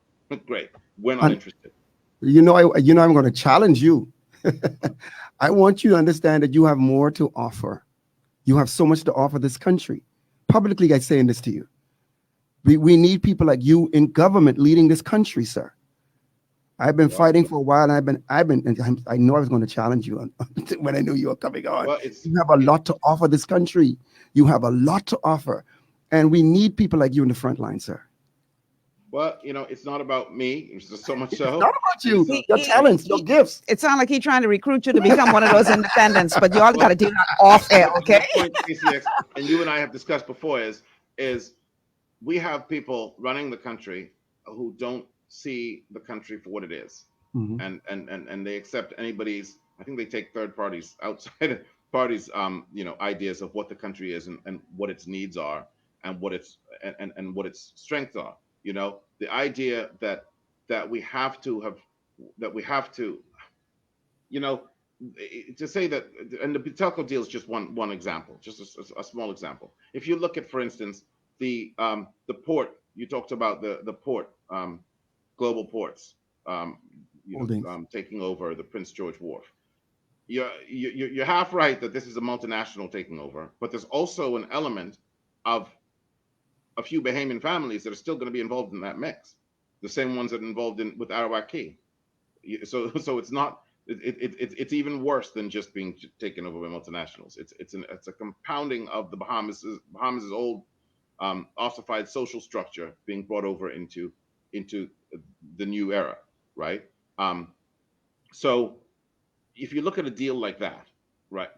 Speaker 9: Great. We're not interested.
Speaker 8: I'm going to challenge you. I want you to understand that you have more to offer. You have so much to offer this country. Publicly, I'm saying this to you. We need people like you in government leading this country, sir. I've been fighting for a while, and I know I was going to challenge you when I knew you were coming on.
Speaker 9: Well,
Speaker 8: you have a lot to offer this country. You have a lot to offer, and we need people like you in the front line, sir.
Speaker 9: Well, it's not about me. It's just so much so.
Speaker 8: It's not about you. Your talents, your gifts.
Speaker 7: It sounds like he's trying to recruit you to become one of those independents, but you all got to do that off air, okay?
Speaker 9: The point, KCX, and you and I have discussed before is we have people running the country who don't see the country for what it is, and they accept anybody's. I think they take third parties, outside parties, ideas of what the country is and what its needs are and what its strengths are. The idea that we have to to say that, and the telco deal is just one example, just a small example. If you look at, for instance, the port, you talked about the port, global ports, taking over the Prince George Wharf. You're half right that this is a multinational taking over, but there's also an element of a few Bahamian families that are still going to be involved in that mix, the same ones that are involved with Arawak. So it's not. It's even worse than just being taken over by multinationals. It's a compounding of the Bahamas' old ossified social structure being brought over into the new era, right? So if you look at a deal like that, right,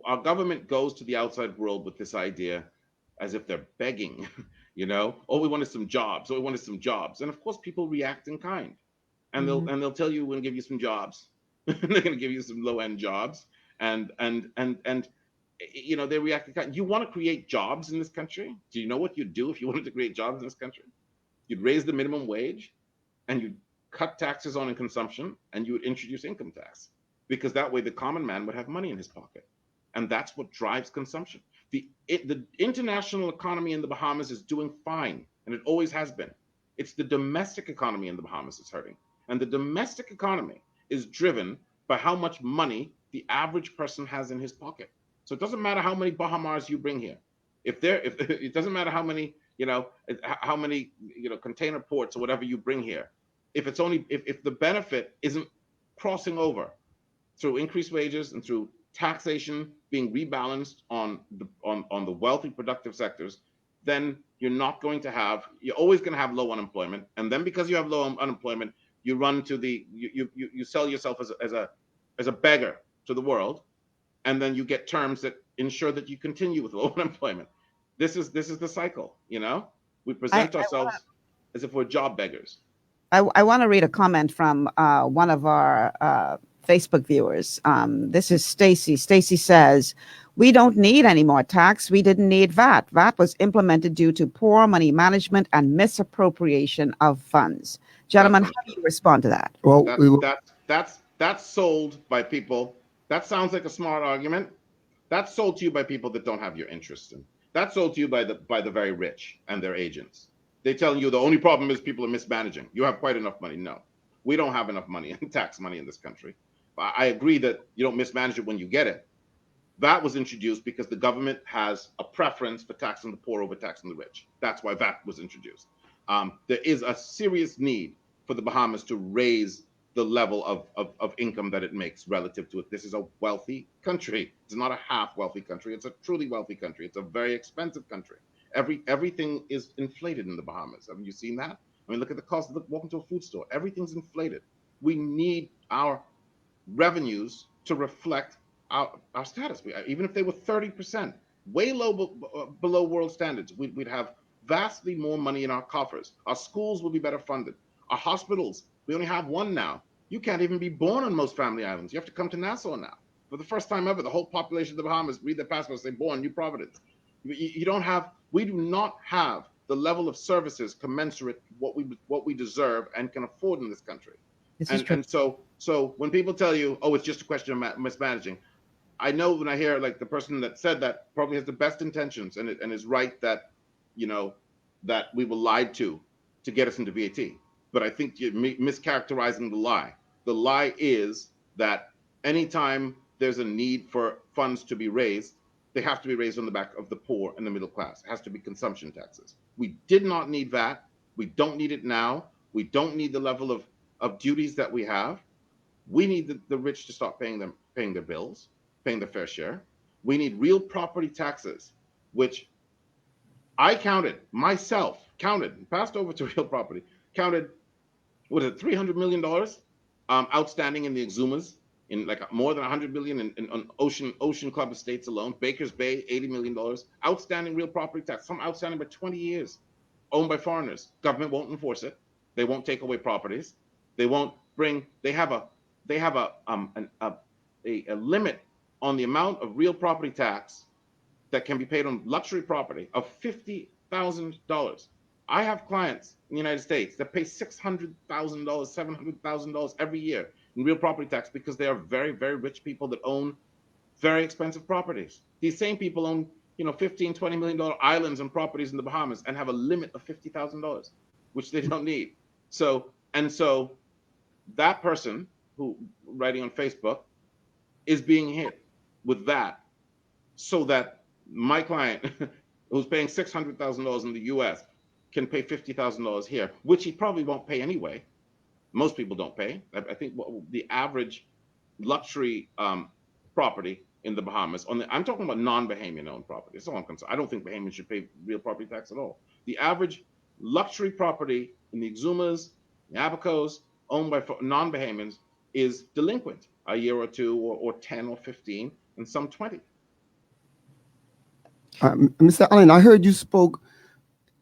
Speaker 9: our government goes to the outside world with this idea as if they're begging, oh, we wanted some jobs, and of course people react in kind, and they'll tell you we're going to give you some jobs, they're going to give you some low-end jobs, and they react in kind. You want to create jobs in this country? Do you know what you'd do if you wanted to create jobs in this country? You'd raise the minimum wage, and you'd cut taxes on consumption, and you would introduce income tax, because that way the common man would have money in his pocket, and that's what drives consumption. The international economy in the Bahamas is doing fine, and it always has been. It's the domestic economy in the Bahamas that's hurting, and the domestic economy is driven by how much money the average person has in his pocket. So it doesn't matter how many Bahamas you bring here. If it doesn't matter how many container ports or whatever you bring here, if the benefit isn't crossing over through increased wages and through taxation being rebalanced on the wealthy productive sectors, then you're always going to have low unemployment. And then because you have low unemployment, you run to you sell yourself as a beggar to the world, and then you get terms that ensure that you continue with low unemployment. This is the cycle. We present ourselves as if we're job beggars.
Speaker 7: I want to read a comment from one of our Facebook viewers. This is Stacy. Stacy says, we don't need any more tax. We didn't need VAT. VAT was implemented due to poor money management and misappropriation of funds. Gentlemen, how do you respond to that?
Speaker 8: Well,
Speaker 9: that's sold by people. That sounds like a smart argument. That's sold to you by people that don't have your interest in. That's sold to you by the very rich and their agents. They tell you the only problem is people are mismanaging. You have quite enough money. No, we don't have enough money, tax money in this country. I agree that you don't mismanage it when you get it. VAT was introduced because the government has a preference for taxing the poor over taxing the rich. That's why VAT was introduced. There is a serious need for the Bahamas to raise the level of income that it makes relative to it. This is a wealthy country. It's not a half wealthy country. It's a truly wealthy country. It's a very expensive country. Everything is inflated in the Bahamas. Haven't you seen that? I mean, look at the cost. Walk into a food store. Everything's inflated. We need our revenues to reflect our status. Even if they were 30%, way below world standards, we'd have vastly more money in our coffers. Our schools will be better funded. Our hospitals, we only have one now. You can't even be born on most family islands. You have to come to Nassau now. For the first time ever, the whole population of the Bahamas read their passports, say born New Providence. We do not have the level of services commensurate what we deserve and can afford in this country. And so when people tell you, oh, it's just a question of mismanaging, I know when I hear like the person that said that probably has the best intentions and is right that, that we were lied to get us into VAT. But I think you're mischaracterizing the lie. The lie is that anytime there's a need for funds to be raised, they have to be raised on the back of the poor and the middle class. It has to be consumption taxes. We did not need VAT. We don't need it now. We don't need the level of duties that we have. We need the rich to stop paying their bills, paying their fair share. We need real property taxes, which I passed over to real property, counted, what is it, $300 million outstanding in the Exumas, in like more than 100 billion in Ocean Club estates alone. Baker's Bay, $80 million. Outstanding real property tax, some outstanding by 20 years, owned by foreigners. Government won't enforce it. They won't take away properties. They won't bring, they have a limit on the amount of real property tax that can be paid on luxury property of $50,000. I have clients in the United States that pay $600,000, $700,000 every year in real property tax because they are very, very rich people that own very expensive properties. These same people own, $15, $20 million islands and properties in the Bahamas and have a limit of $50,000, which they don't need. So that person who writing on Facebook is being hit with that, so that my client who's paying $600,000 in the US can pay $50,000 here, which he probably won't pay anyway. Most people don't pay. I think the average luxury property in the Bahamas, I'm talking about non-Bahamian owned property. That's all I'm concerned. I don't think Bahamians should pay real property tax at all. The average luxury property in the Exumas, the Abacos, owned by non-Bahamians is delinquent a year or two, or 10 or 15, and some 20.
Speaker 8: Mr. Allen, I heard you spoke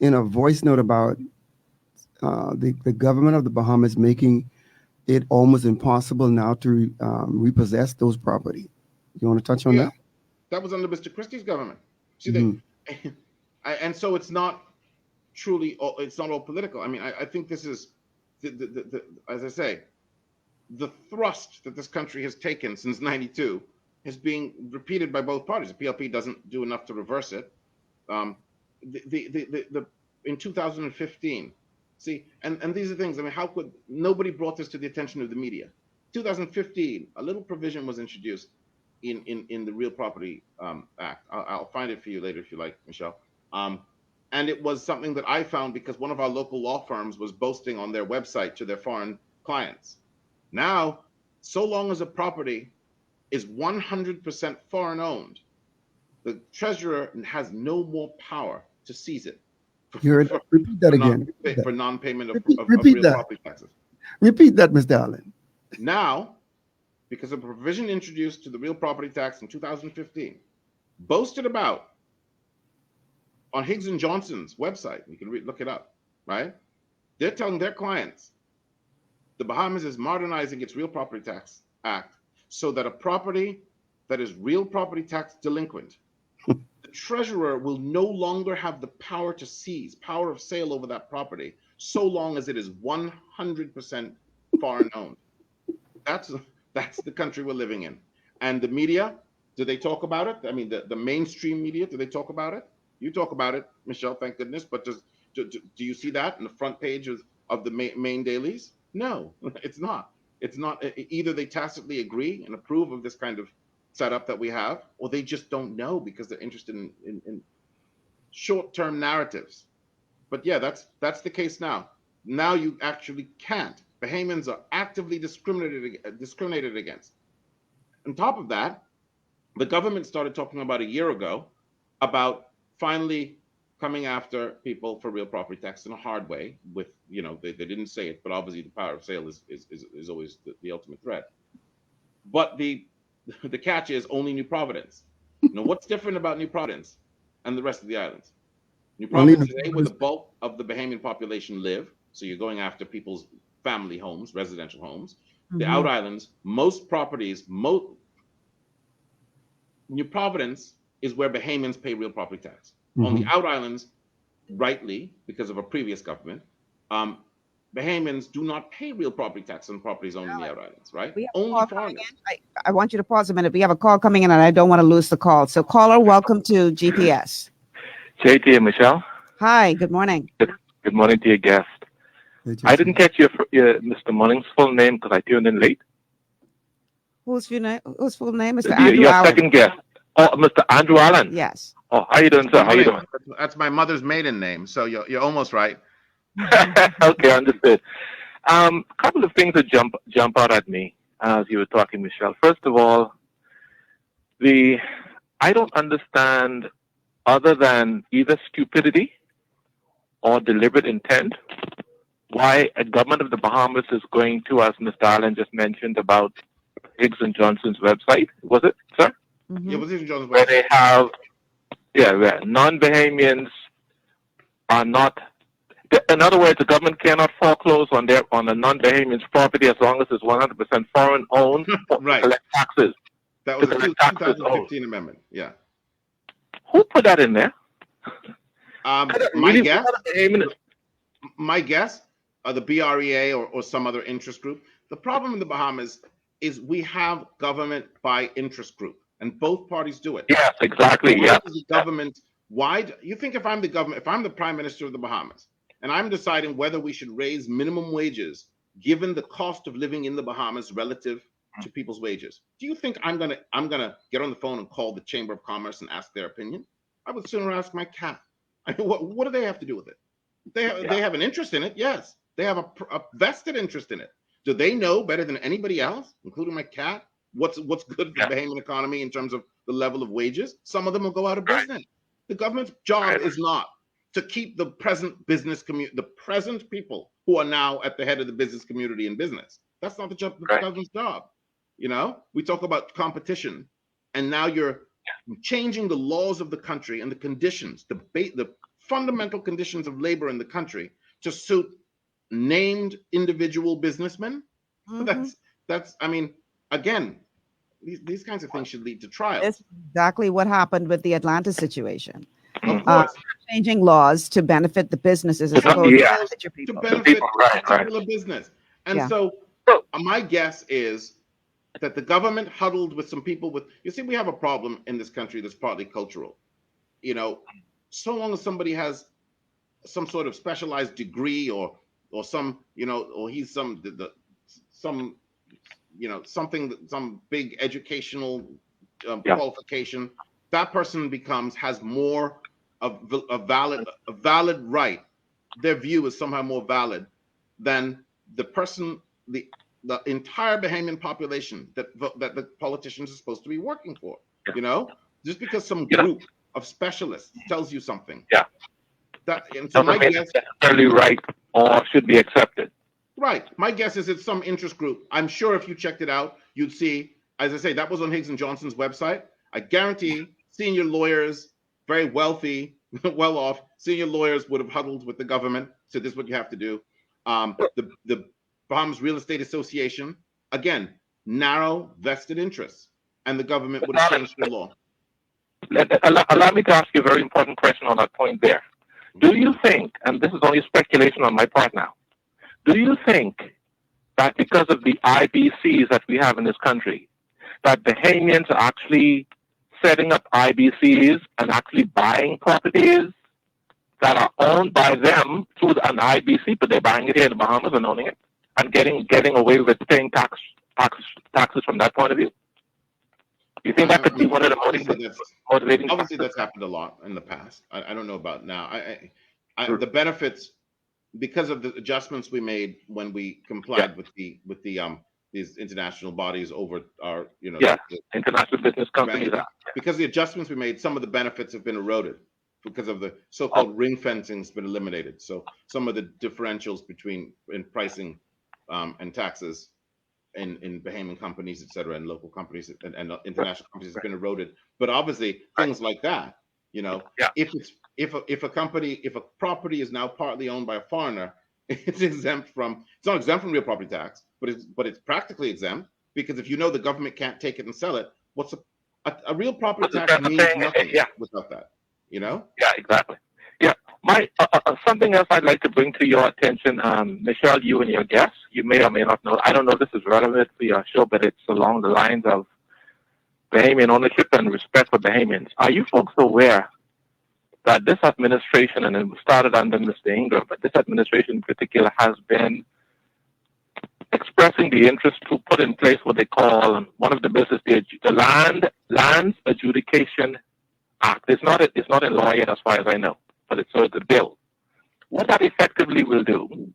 Speaker 8: in a voice note about the government of the Bahamas making it almost impossible now to repossess those property. You want to touch on that?
Speaker 9: That was under Mr. Christie's government. See, and so it's not truly, it's not all political. I mean, I think this is, as I say, the thrust that this country has taken since '92 is being repeated by both parties. The PLP doesn't do enough to reverse it. In 2015, see, and these are things. I mean, how could nobody brought this to the attention of the media? 2015, a little provision was introduced in the Real Property Act. I'll find it for you later if you like, Michelle. And it was something that I found because one of our local law firms was boasting on their website to their foreign clients. Now, so long as a property is 100% foreign owned, the treasurer has no more power to seize it.
Speaker 8: Repeat that again.
Speaker 9: For non-payment of real property taxes.
Speaker 8: Repeat that, Mr. Allen.
Speaker 9: Now, because of a provision introduced to the real property tax in 2015, boasted about on Higgs and Johnson's website, you can look it up, right? They're telling their clients the Bahamas is modernizing its real property tax act so that a property that is real property tax delinquent, the treasurer will no longer have the power to seize, power of sale over that property, so long as it is 100% foreign owned. That's the country we're living in. And the media, do they talk about it? I mean, the mainstream media, do they talk about it? You talk about it, Michelle, thank goodness. But do you see that in the front page of the main dailies? No, it's not. It's not. Either they tacitly agree and approve of this kind of setup that we have, or they just don't know because they're interested in short-term narratives. But yeah, that's the case now. Now you actually can't. Bahamians are actively discriminated against. On top of that, the government started talking about a year ago about finally coming after people for real property tax in a hard way. With, you know, they didn't say it, but obviously the power of sale is always the ultimate threat. But the catch is only New Providence. Now, what's different about New Providence and the rest of the islands? New Providence today, where the bulk of the Bahamian population live, so you're going after people's family homes, residential homes. The out islands, most properties, New Providence is where Bahamians pay real property tax. On the out islands, rightly, because of a previous government, Bahamians do not pay real property tax on properties owned in the out islands, right? Only foreigners.
Speaker 7: I want you to pause a minute. We have a call coming in and I don't want to lose the call. So caller, welcome to GPS.
Speaker 15: JT and Michelle.
Speaker 7: Hi, good morning.
Speaker 15: Good morning to your guest. I didn't catch your Mr. Munning's full name because I tuned in late.
Speaker 7: Whose full name? Mr. Andrew
Speaker 15: your
Speaker 7: Allen.
Speaker 15: second guest. Oh, Mr. Andrew Allen.
Speaker 7: Yes.
Speaker 15: Oh, how you doing, sir? How you doing?
Speaker 9: That's my mother's maiden name, so you're almost right.
Speaker 15: Okay, understood. A couple of things that jump out at me as you were talking, Michelle. First of all, I don't understand, other than either stupidity or deliberate intent, why a government of the Bahamas is going to, as Mr. Allen just mentioned, about Higgs and Johnson's website. Was it, sir?
Speaker 9: Yeah, was Higgs and Johnson's website.
Speaker 15: Where they have, where non-Bahamians are not. In other words, the government cannot foreclose on a non-Bahamian's property as long as it's 100% foreign owned.
Speaker 9: Right.
Speaker 15: To collect taxes.
Speaker 9: That was a 2015 amendment. Yeah.
Speaker 15: Who put that in there?
Speaker 9: My guess, the BREA or some other interest group. The problem in the Bahamas is we have government by interest group, and both parties do it.
Speaker 15: Yes, exactly.
Speaker 9: Yeah. Government. Why do you think if I'm the government, if I'm the prime minister of the Bahamas, and I'm deciding whether we should raise minimum wages given the cost of living in the Bahamas relative to people's wages, do you think I'm gonna get on the phone and call the Chamber of Commerce and ask their opinion? I would sooner ask my cat. I mean, what do they have to do with it? They have an interest in it. Yes, they have a vested interest in it. Do they know better than anybody else, including my cat, what's good for the Bahamian economy in terms of the level of wages? Some of them will go out of business. The government's job is not to keep the present business community, the present people who are now at the head of the business community in business. That's not the government's job. You know, we talk about competition, and now you're changing the laws of the country and the conditions, the fundamental conditions of labor in the country to suit named individual businessmen. That's I mean, again, these kinds of things should lead to trials.
Speaker 7: That's exactly what happened with the Atlanta situation.
Speaker 9: Of course.
Speaker 7: Changing laws to benefit the businesses as opposed to benefit your people.
Speaker 9: To benefit a particular business. And so my guess is that the government huddled with some people with, you see, we have a problem in this country that's partly cultural. You know, so long as somebody has some sort of specialized degree or some, you know, or he's some you know, some big educational qualification, that person has more of a valid right. Their view is somehow more valid than the person, the entire Bahamian population that the politicians are supposed to be working for. You know, just because some group of specialists tells you something. And so my guess,
Speaker 15: necessarily right or should be accepted.
Speaker 9: Right. My guess is it's some interest group. I'm sure if you checked it out, you'd see, as I say, that was on Higgs and Johnson's website. I guarantee senior lawyers, very wealthy, well off, senior lawyers would have huddled with the government. So this is what you have to do. The Bahamas Real Estate Association, again, narrow vested interests, and the government would have changed the law.
Speaker 15: Allow me to ask you a very important question on that point there. Do you think, and this is only speculation on my part now, do you think that because of the IBCs that we have in this country, that Bahamians are actually setting up IBCs and actually buying properties that are owned by them through an IBC, but they're buying it here in the Bahamas and owning it and getting away with paying taxes from that point of view? You think that could be one of the motivating?
Speaker 9: Obviously, that's happened a lot in the past. I don't know about now. The benefits, because of the adjustments we made when we complied with these international bodies over our, the
Speaker 15: international business companies.
Speaker 9: Because the adjustments we made, some of the benefits have been eroded because of the so-called ring fencing has been eliminated. So some of the differentials in pricing and taxes in Bahamian companies, et cetera, and local companies and international companies has been eroded. But obviously things like that, if a property is now partly owned by a foreigner, it's not exempt from real property tax, but it's practically exempt, because if the government can't take it and sell it, what's a real property tax means nothing without that,
Speaker 15: Yeah, exactly. Yeah. Something else I'd like to bring to your attention, Michelle, you and your guests, you may or may not know, I don't know if this is relevant for your show, but it's along the lines of Bahamian ownership and respect for Bahamians. Are you folks aware that this administration, and it started under Mr. Ingram, but this administration in particular has been expressing the interest to put in place what they call one of the business, the Lands Adjudication Act. It's not in law yet, as far as I know, but it's a bill. What that effectively will do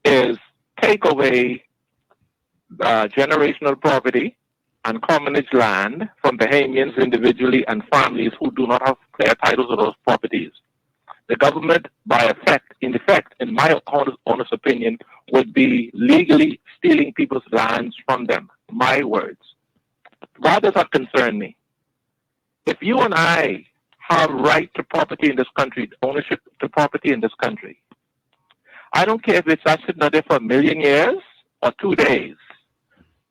Speaker 15: is take away generational property and commonage land from Bahamians individually and families who do not have clear titles of those properties. The government, in effect, in my honest opinion, would be legally stealing people's lands from them. My words. Why does that concern me? If you and I have right to property in this country, ownership to property in this country, I don't care if it's sitting there for 1 million years or 2 days.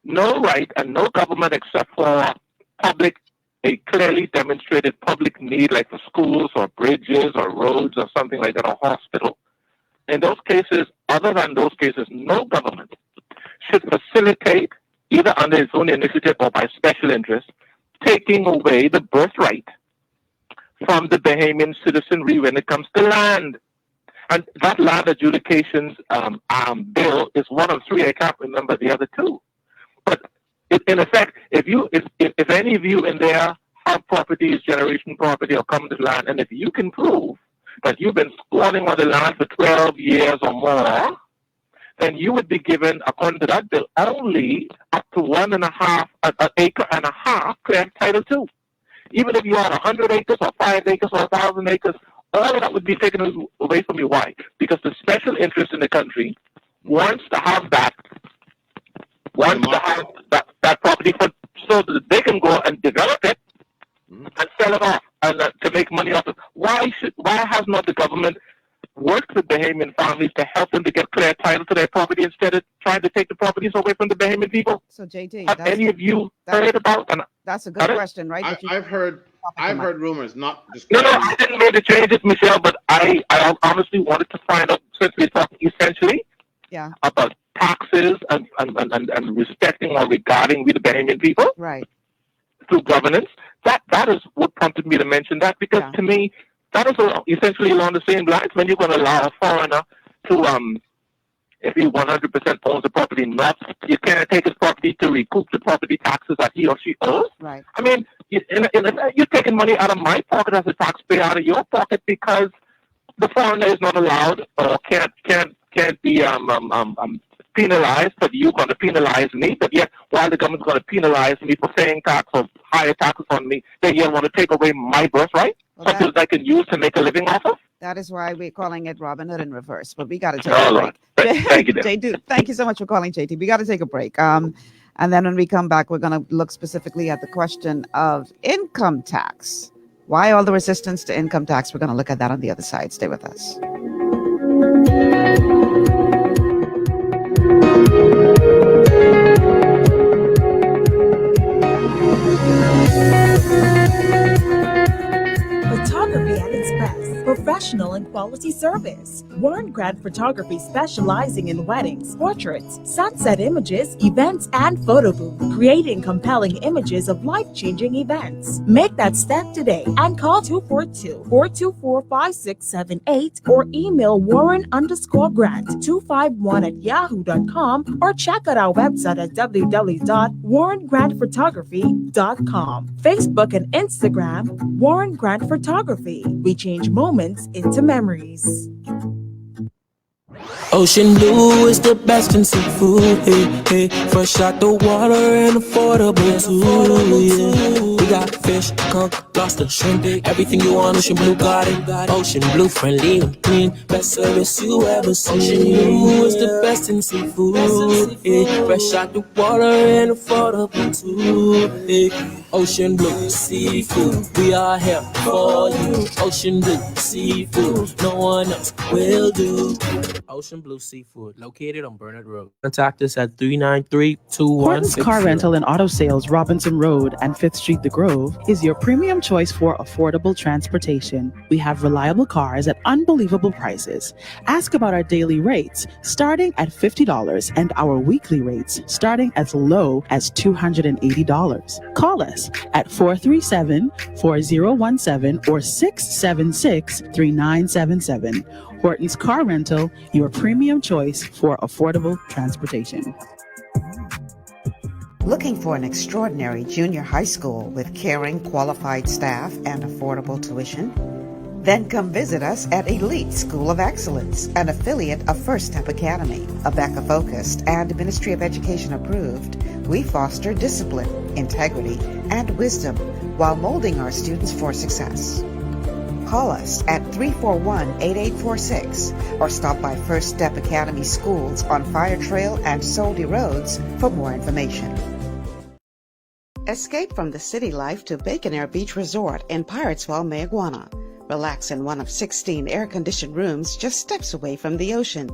Speaker 15: No right and no government except for a clearly demonstrated public need, like for schools or bridges or roads or something like that, or hospital. In those cases, other than those cases, no government should facilitate, either under its own initiative or by special interest, taking away the birthright from the Bahamian citizenry when it comes to land. And that land adjudications bill is one of 3. I can't remember the other 2. But in effect, if any of you in there have properties, generation property or common land, and if you can prove that you've been squatting on the land for 12 years or more, then you would be given, according to that bill, only up to 1.5 acre and a half clear title to. Even if you had 100 acres or 5 acres or 1,000 acres, all of that would be taken away from you. Why? Because the special interest in the country wants to have that property so that they can go and develop it and sell it off and to make money off it. Why has not the government worked with Bahamian families to help them to get clear title to their property instead of trying to take the properties away from the Bahamian people?
Speaker 7: So JD,
Speaker 15: have any of you heard about?
Speaker 7: That's a good question, right?
Speaker 9: I've heard rumors, not just.
Speaker 15: No, I didn't mean to change it, Michelle, but I honestly wanted to find out, since we're talking essentially about taxes and respecting or regarding we the Bahamian people,
Speaker 7: right,
Speaker 15: through governance. That is what prompted me to mention that, because to me that is essentially along the same lines. When you're going to allow a foreigner to if he 100% owns the property, you can't take his property to recoup the property taxes that he or she owes.
Speaker 7: Right.
Speaker 15: I mean, you're taking money out of my pocket as a taxpayer, out of your pocket, because the foreigner is not allowed or can't be penalized, but you're going to penalize me. But yet, while the government's going to penalize me for paying tax or higher taxes on me, they yet want to take away my birthright, something that I can use to make a living off of.
Speaker 7: That is why we're calling it Robin Hood in reverse. But we got to take a break.
Speaker 15: Thank you,
Speaker 7: JD, thank you so much for calling, JT. We got to take a break. And then when we come back, we're going to look specifically at the question of income tax. Why all the resistance to income tax? We're going to look at that on the other side. Stay with us.
Speaker 16: Photography at its best. Professional and quality service. Warren Grant Photography specializing in weddings, portraits, sunset images, events, and photo booth, creating compelling images of life-changing events. Make that step today and call 242-424-5678 or email Warren_Grant251@yahoo.com or check out our website at www.warrengrantphotography.com. Facebook and Instagram, Warren Grant Photography. We change moments into memories.
Speaker 17: Ocean blue is the best in seafood, hey, hey. Fresh out the water and affordable too, yeah. We got fish, conch, lobster, shrimp, everything you want, Ocean Blue got it. Ocean Blue, friendly and clean, best service you ever seen. Ocean Blue is the best in seafood, yeah. Fresh out the water and affordable too, yeah. Ocean Blue Seafood, we are here for you. Ocean Blue Seafood, no one else will do. Ocean Blue Seafood, located on Burnett Road. Contact us at 393-2160.
Speaker 1: Horton's Car Rental and Auto Sales, Robinson Road and 5th Street, The Grove, is your premium choice for affordable transportation. We have reliable cars at unbelievable prices. Ask about our daily rates, starting at $50, and our weekly rates, starting as low as $280. Call us at 437-4017 or 676-3977. Horton's Car Rental, your premium choice for affordable transportation.
Speaker 6: Looking for an extraordinary junior high school with caring, qualified staff and affordable tuition? Then come visit us at Elite School of Excellence, an affiliate of First Step Academy. ABECA-focused and Ministry of Education approved, we foster discipline, integrity, and wisdom while molding our students for success. Call us at 341-8846 or stop by First Step Academy Schools on Fire Trail and Soldy Roads for more information. Escape from the city life to Bacon Air Beach Resort in Piratesville, Mayaguana. Relax in one of 16 air-conditioned rooms just steps away from the ocean.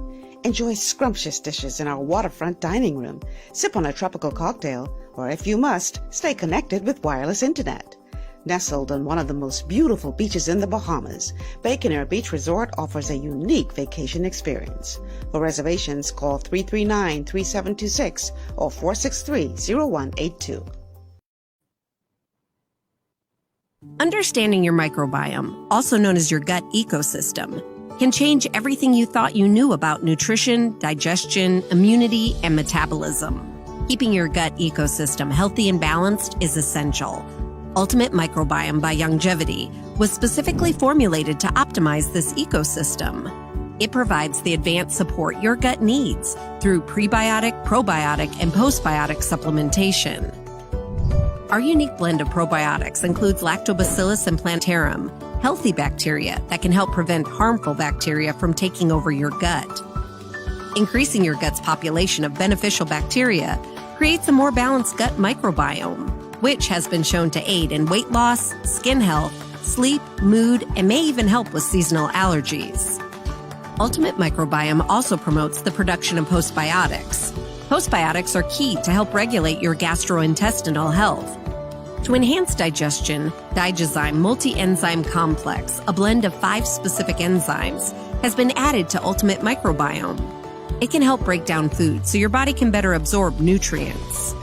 Speaker 6: Enjoy scrumptious dishes in our waterfront dining room. Sip on a tropical cocktail, or if you must, stay connected with wireless internet. Nestled on one of the most beautiful beaches in the Bahamas, Bacon Air Beach Resort offers a unique vacation experience. For reservations, call 339-3726 or 463-0182.
Speaker 10: Understanding your microbiome, also known as your gut ecosystem, can change everything you thought you knew about nutrition, digestion, immunity, and metabolism. Keeping your gut ecosystem healthy and balanced is essential. Ultimate Microbiome by Longevity was specifically formulated to optimize this ecosystem. It provides the advanced support your gut needs through prebiotic, probiotic, and postbiotic supplementation. Our unique blend of probiotics includes Lactobacillus and Plantarum, healthy bacteria that can help prevent harmful bacteria from taking over your gut. Increasing your gut's population of beneficial bacteria creates a more balanced gut microbiome, which has been shown to aid in weight loss, skin health, sleep, mood, and may even help with seasonal allergies. Ultimate Microbiome also promotes the production of postbiotics. Postbiotics are key to help regulate your gastrointestinal health. To enhance digestion, Digizyme Multi-Enzyme Complex, a blend of 5 specific enzymes, has been added to Ultimate Microbiome. It can help break down food so your body can better absorb nutrients.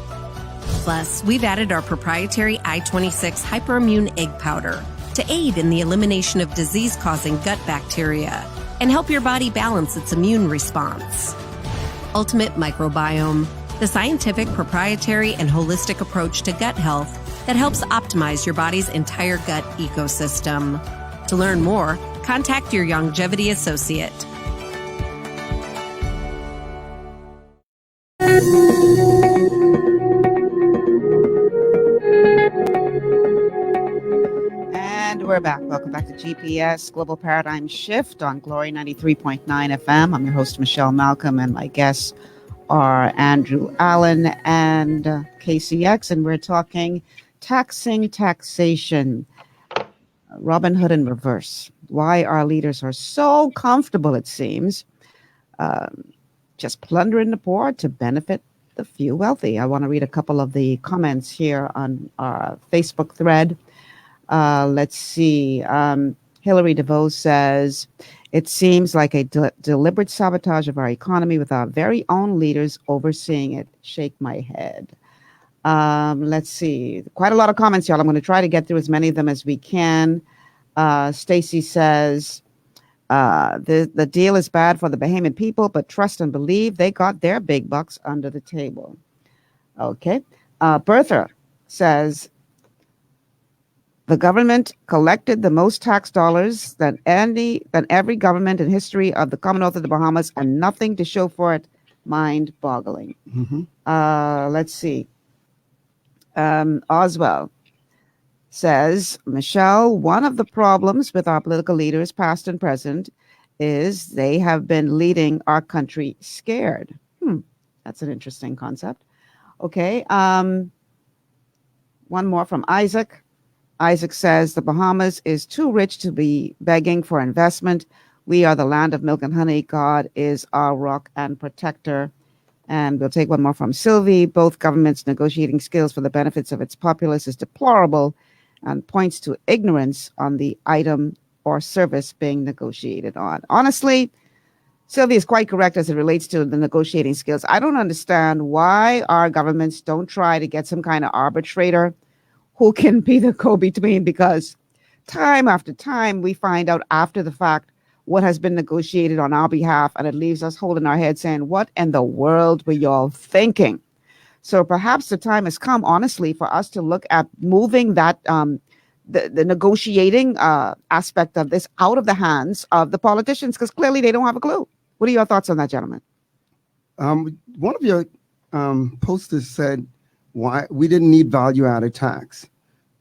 Speaker 10: Plus, we've added our proprietary I-26 Hyperimmune Egg Powder to aid in the elimination of disease-causing gut bacteria and help your body balance its immune response. Ultimate Microbiome, the scientific, proprietary, and holistic approach to gut health that helps optimize your body's entire gut ecosystem. To learn more, contact your Longevity associate.
Speaker 7: And we're back. Welcome back to GPS Global Paradigm Shift on Glory 93.9 FM. I'm your host, Michelle Malcolm, and my guests are Andrew Allen and KCX, and we're talking taxation, Robin Hood in reverse. Why our leaders are so comfortable, it seems, just plundering the poor to benefit the few wealthy. I want to read a couple of the comments here on our Facebook thread. Let's see. Hilary DeVoe says, it seems like a deliberate sabotage of our economy with our very own leaders overseeing it. Shake my head. Let's see. Quite a lot of comments, y'all. I'm going to try to get through as many of them as we can. Stacy says, the deal is bad for the Bahamian people, but trust and believe they got their big bucks under the table. Okay. Bertha says, the government collected the most tax dollars than every government in history of the Commonwealth of the Bahamas, and nothing to show for it. Mind-boggling. Let's see. Oswald says, Michelle, one of the problems with our political leaders, past and present, is they have been leading our country scared. That's an interesting concept. Okay. One more from Isaac. Isaac says, the Bahamas is too rich to be begging for investment. We are the land of milk and honey. God is our rock and protector. And we'll take one more from Sylvie. Both governments' negotiating skills for the benefits of its populace is deplorable and points to ignorance on the item or service being negotiated on. Honestly, Sylvie is quite correct as it relates to the negotiating skills. I don't understand why our governments don't try to get some kind of arbitrator who can be the go-between, because time after time we find out after the fact what has been negotiated on our behalf, and it leaves us holding our head saying, what in the world were y'all thinking? So perhaps the time has come, honestly, for us to look at moving that the negotiating aspect of this out of the hands of the politicians, because clearly they don't have a clue. What are your thoughts on that, gentlemen?
Speaker 8: One of your posters said why we didn't need value-added tax.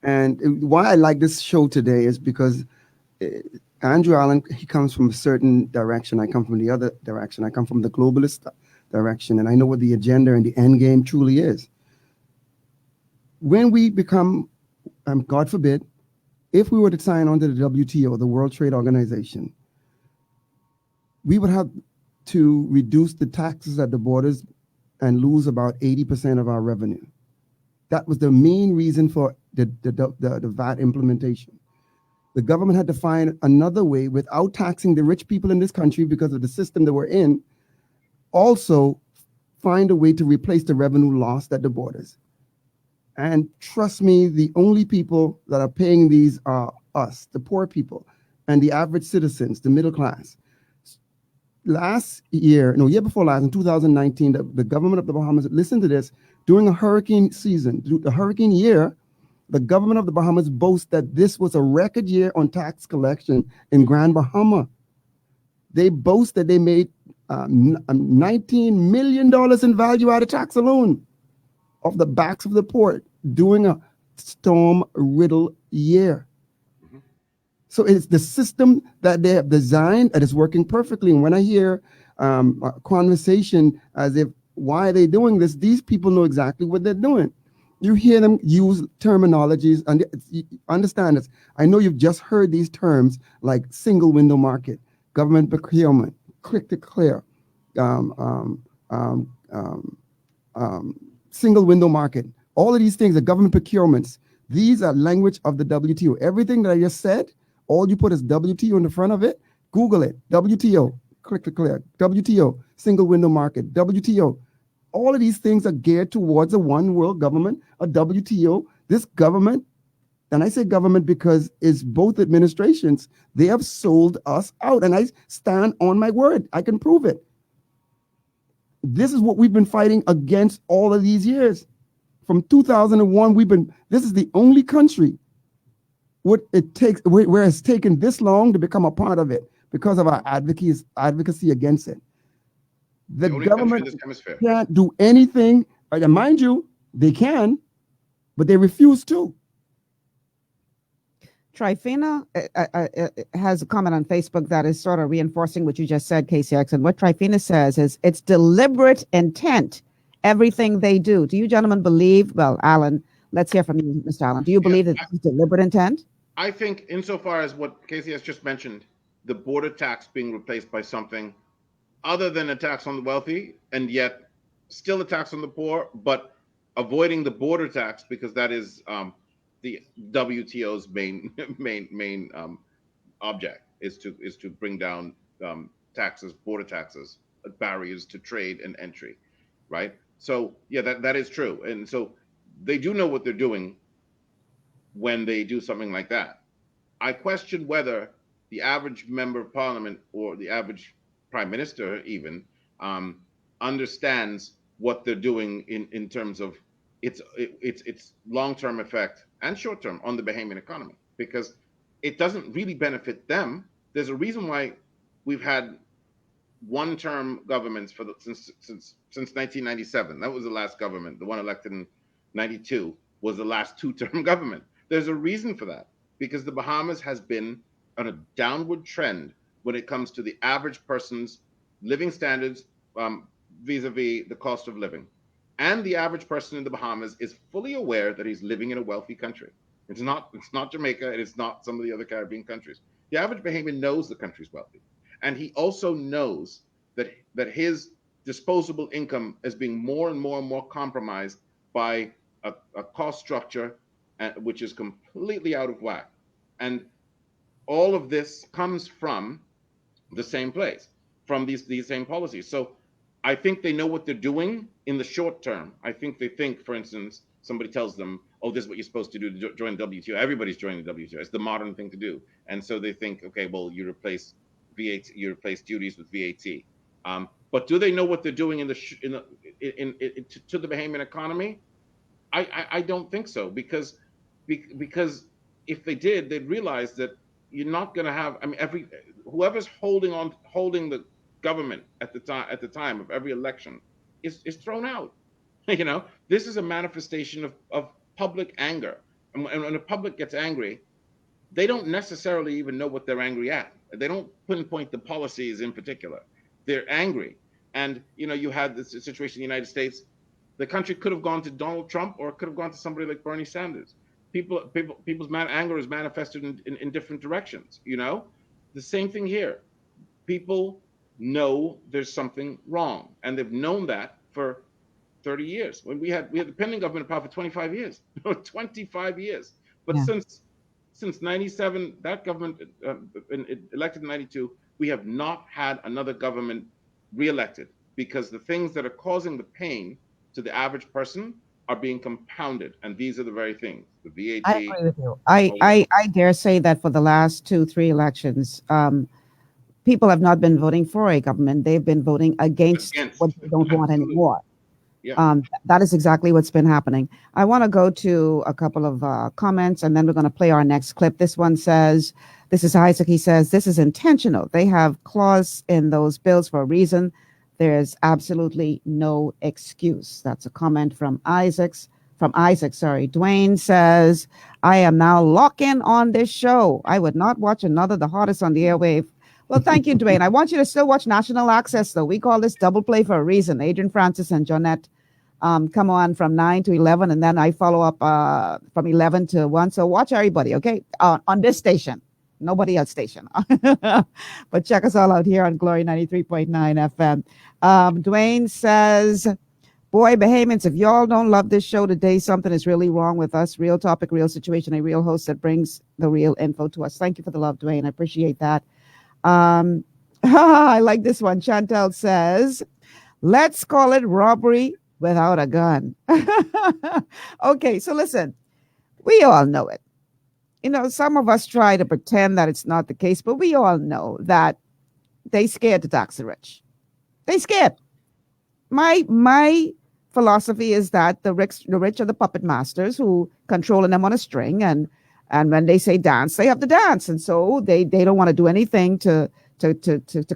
Speaker 8: And why I like this show today is because Andrew Allen, he comes from a certain direction. I come from the other direction. I come from the globalist direction, and I know what the agenda and the end game truly is. When we become, God forbid, if we were to sign on to the WTO, the World Trade Organization, we would have to reduce the taxes at the borders and lose about 80% of our revenue. That was the main reason for the VAT implementation. The government had to find another way without taxing the rich people in this country because of the system that we're in, also find a way to replace the revenue lost at the borders. And trust me, the only people that are paying these are us, the poor people, and the average citizens, the middle class. Year before last, in 2019, the government of the Bahamas, listen to this, during a hurricane season, the hurricane year, the government of the Bahamas boasts that this was a record year on tax collection in Grand Bahama. They boast that they made $19 million in value-added tax alone off the backs of the port during a storm-riddled year. So it's the system that they have designed that is working perfectly. And when I hear a conversation as if, why are they doing this? These people know exactly what they're doing. You hear them use terminologies, and understand this. I know you've just heard these terms like single window market, government procurement, quick to clear, single window market. All of these things are government procurements. These are language of the WTO. Everything that I just said, all you put is WTO in the front of it. Google it. WTO. Click to clear. WTO. Single window market. WTO. All of these things are geared towards a one world government, a WTO. This government, and I say government because it's both administrations, they have sold us out. And I stand on my word. I can prove it. This is what we've been fighting against all of these years. From 2001, this is the only country where it's taken this long to become a part of it because of our advocacy against it. The government can't do anything. And mind you, they can, but they refuse to.
Speaker 7: Trifina has a comment on Facebook that is sort of reinforcing what you just said, KCX. And what Trifina says is it's deliberate intent, everything they do. Do you gentlemen believe, well, Alan, let's hear from you, Mr. Allen. Do you believe that it's deliberate intent?
Speaker 9: I think insofar as what Casey has just mentioned, the border tax being replaced by something other than a tax on the wealthy, and yet still a tax on the poor, but avoiding the border tax, because that is the WTO's main object is to bring down taxes, border taxes, barriers to trade and entry, right? So yeah, that is true, and so they do know what they're doing when they do something like that. I question whether the average member of parliament or the average prime minister even understands what they're doing in terms of its long-term effect and short-term on the Bahamian economy, because it doesn't really benefit them. There's a reason why we've had one-term governments since 1997. That was the last government. The one elected in 92 was the last two-term government. There's a reason for that, because the Bahamas has been on a downward trend when it comes to the average person's living standards vis-a-vis the cost of living. And the average person in the Bahamas is fully aware that he's living in a wealthy country. It's not Jamaica, and it's not some of the other Caribbean countries. The average Bahamian knows the country's wealthy. And he also knows that his disposable income is being more and more compromised by a cost structure which is completely out of whack. And all of this comes from the same place, from these same policies. So I think they know what they're doing in the short term. I think they think, for instance, somebody tells them, oh, this is what you're supposed to do to join WTO. Everybody's joining the WTO. It's the modern thing to do. And so they think, okay, well, you replace VAT, you replace duties with VAT. But do they know what they're doing to the Bahamian economy? I don't think so, because if they did, they'd realize that you're not going to have. I mean, whoever's holding the government at the time of every election is thrown out. You know, this is a manifestation of public anger, and when the public gets angry, they don't necessarily even know what they're angry at. They don't pinpoint the policies in particular. They're angry, and you know, you had this situation in the United States. The country could have gone to Donald Trump, or it could have gone to somebody like Bernie Sanders. People's anger is manifested in different directions. You know, the same thing here. People know there's something wrong, and they've known that for 30 years. When we had the pending government in power for 25 years, 25 years. But since 97, that government elected in 92, we have not had another government reelected, because the things that are causing the pain to the average person are being compounded, and these are the very things. The VAT.
Speaker 7: I agree with you. I dare say that for the last 2-3 elections, people have not been voting for a government. They've been voting against what they don't want anymore.
Speaker 9: Yeah.
Speaker 7: That is exactly what's been happening. I want to go to a couple of comments, and then we're going to play our next clip. This one says, this is Isaac. He says, this is intentional. They have clause in those bills for a reason. There's absolutely no excuse. That's a comment from Isaac. Dwayne says, I am now locking on this show. I would not watch another The Hottest on the Airwave. Well, thank you, Dwayne. I want you to still watch National Access, though. We call this double play for a reason. Adrian Francis and Jonette come on from 9 to 11, and then I follow up from 11 to 1. So watch everybody, okay, on this station. Nobody else station. But check us all out here on Glory 93.9 FM. Dwayne says, boy, Bahamians, if y'all don't love this show today, something is really wrong with us. Real topic, real situation, a real host that brings the real info to us. Thank you for the love, Dwayne. I appreciate that. I like this one. Chantel says, let's call it robbery without a gun. Okay, so listen, we all know it. You know, some of us try to pretend that it's not the case, but we all know that they scared to tax the rich. They scared. My philosophy is that the rich are the puppet masters who controlling them on a string, and when they say dance, they have to dance, and so they don't want to do anything to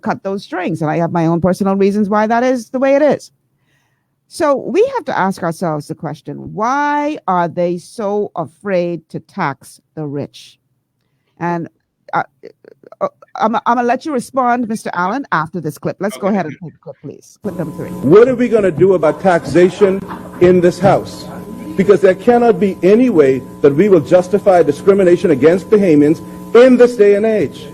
Speaker 7: cut those strings. And I have my own personal reasons why that is the way it is. So we have to ask ourselves the question, why are they so afraid to tax the rich? And I'm going to let you respond, Mr. Allen, after this clip. Let's go ahead and play the clip, please. Clip number 3.
Speaker 18: What are we going to do about taxation in this House? Because there cannot be any way that we will justify discrimination against Bahamians in this day and age.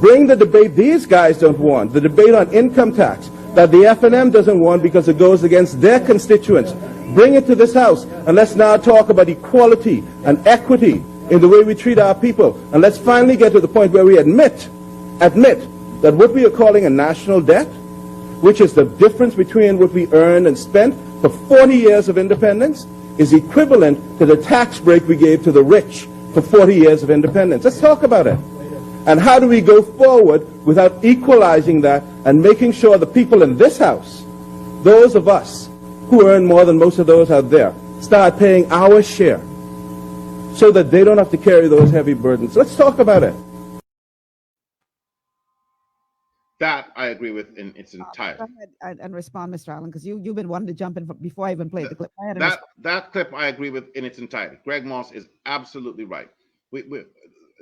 Speaker 18: Bring the debate these guys don't want, the debate on income tax, that the FNM doesn't want because it goes against their constituents. Bring it to this House, and let's now talk about equality and equity in the way we treat our people. And let's finally get to the point where we admit that what we are calling a national debt, which is the difference between what we earned and spent for 40 years of independence, is equivalent to the tax break we gave to the rich for 40 years of independence. Let's talk about it. And how do we go forward without equalizing that and making sure the people in this House, those of us who earn more than most of those out there, start paying our share so that they don't have to carry those heavy burdens? Let's talk about it.
Speaker 9: That I agree with in its entirety.
Speaker 7: Go ahead and respond, Mr. Allen, because you've been wanting to jump in before I even played the clip. Go ahead and
Speaker 9: That clip I agree with in its entirety. Greg Moss is absolutely right.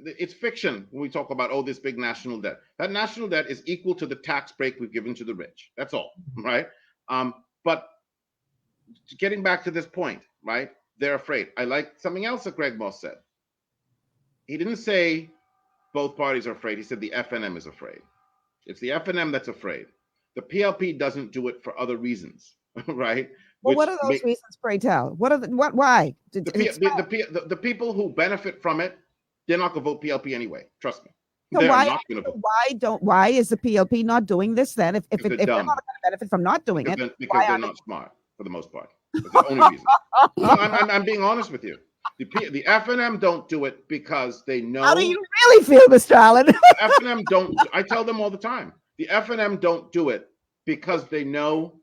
Speaker 9: It's fiction when we talk about, oh, this big national debt. That national debt is equal to the tax break we've given to the rich. That's all, right? But getting back to this point, right? They're afraid. I like something else that Greg Moss said. He didn't say both parties are afraid. He said the FNM is afraid. It's the FNM that's afraid. The PLP doesn't do it for other reasons, right?
Speaker 7: Well, what are those reasons, pray tell? Why?
Speaker 9: The people who benefit from it, they're not going to vote PLP anyway. Trust me.
Speaker 7: So why is the PLP not doing this then? If they're not going to benefit from not doing it,
Speaker 9: because they're not smart for the most part. That's the only reason. No, I'm being honest with you. The FNM don't do it because they know.
Speaker 7: How do you really feel, Mr. Allen?
Speaker 9: The FNM don't. I tell them all the time. The FNM don't do it because they know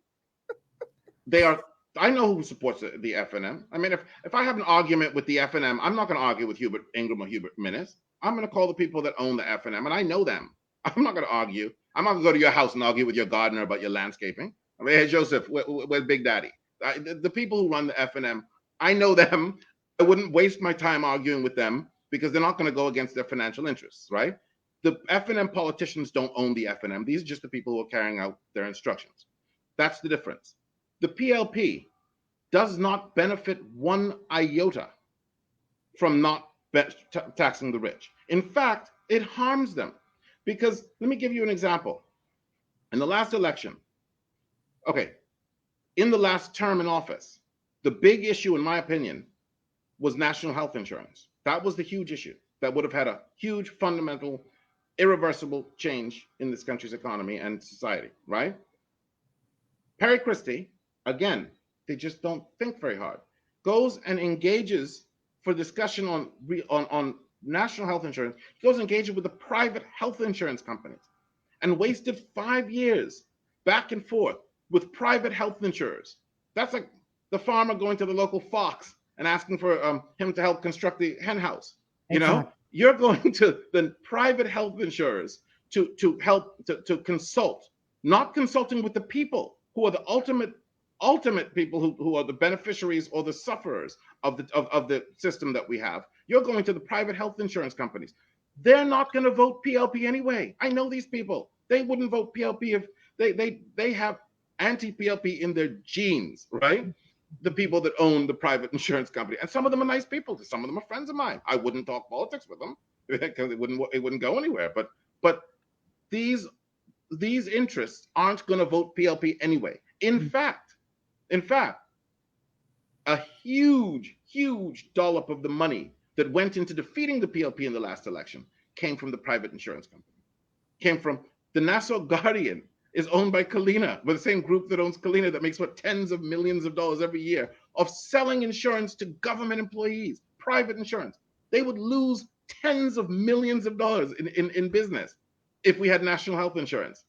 Speaker 9: they are. I know who supports the FNM. I mean, if I have an argument with the FNM, I'm not going to argue with Hubert Ingram or Hubert Minnis. I'm going to call the people that own the FNM, and I know them. I'm not going to argue. I'm not going to go to your house and argue with your gardener about your landscaping. I mean, hey, Joseph, where's Big Daddy? The people who run the FNM, I know them. I wouldn't waste my time arguing with them because they're not going to go against their financial interests, right? The FNM politicians don't own the FNM. These are just the people who are carrying out their instructions. That's the difference. The PLP does not benefit one iota from not taxing the rich. In fact, it harms them because let me give you an example. In the last election, in the last term in office, the big issue, in my opinion, was national health insurance. That was the huge issue that would have had a huge, fundamental, irreversible change in this country's economy and society, right? Perry Christie, again, they just don't think very hard, goes and engages for discussion on national health insurance, goes and engages with the private health insurance companies and wasted 5 years back and forth with private health insurers. That's like the farmer going to the local fox and asking for him to help construct the hen house. You know, you're going to the private health insurers to help to consult, not consulting with the people who are the ultimate people who are the beneficiaries or the sufferers of the system that we have. You're going to the private health insurance companies. They're not going to vote PLP anyway. I know these people. They wouldn't vote PLP if they have anti-PLP in their genes, right? The people that own the private insurance company, and some of them are nice people. Some of them are friends of mine. I wouldn't talk politics with them because it wouldn't go anywhere. But these interests aren't going to vote PLP anyway. In fact, a huge dollop of the money that went into defeating the PLP in the last election came from the private insurance company. Came from the Nassau Guardian. Is owned by Kalina, by the same group that owns Kalina, that makes tens of millions of dollars every year of selling insurance to government employees, private insurance. They would lose tens of millions of dollars in business if we had national health insurance.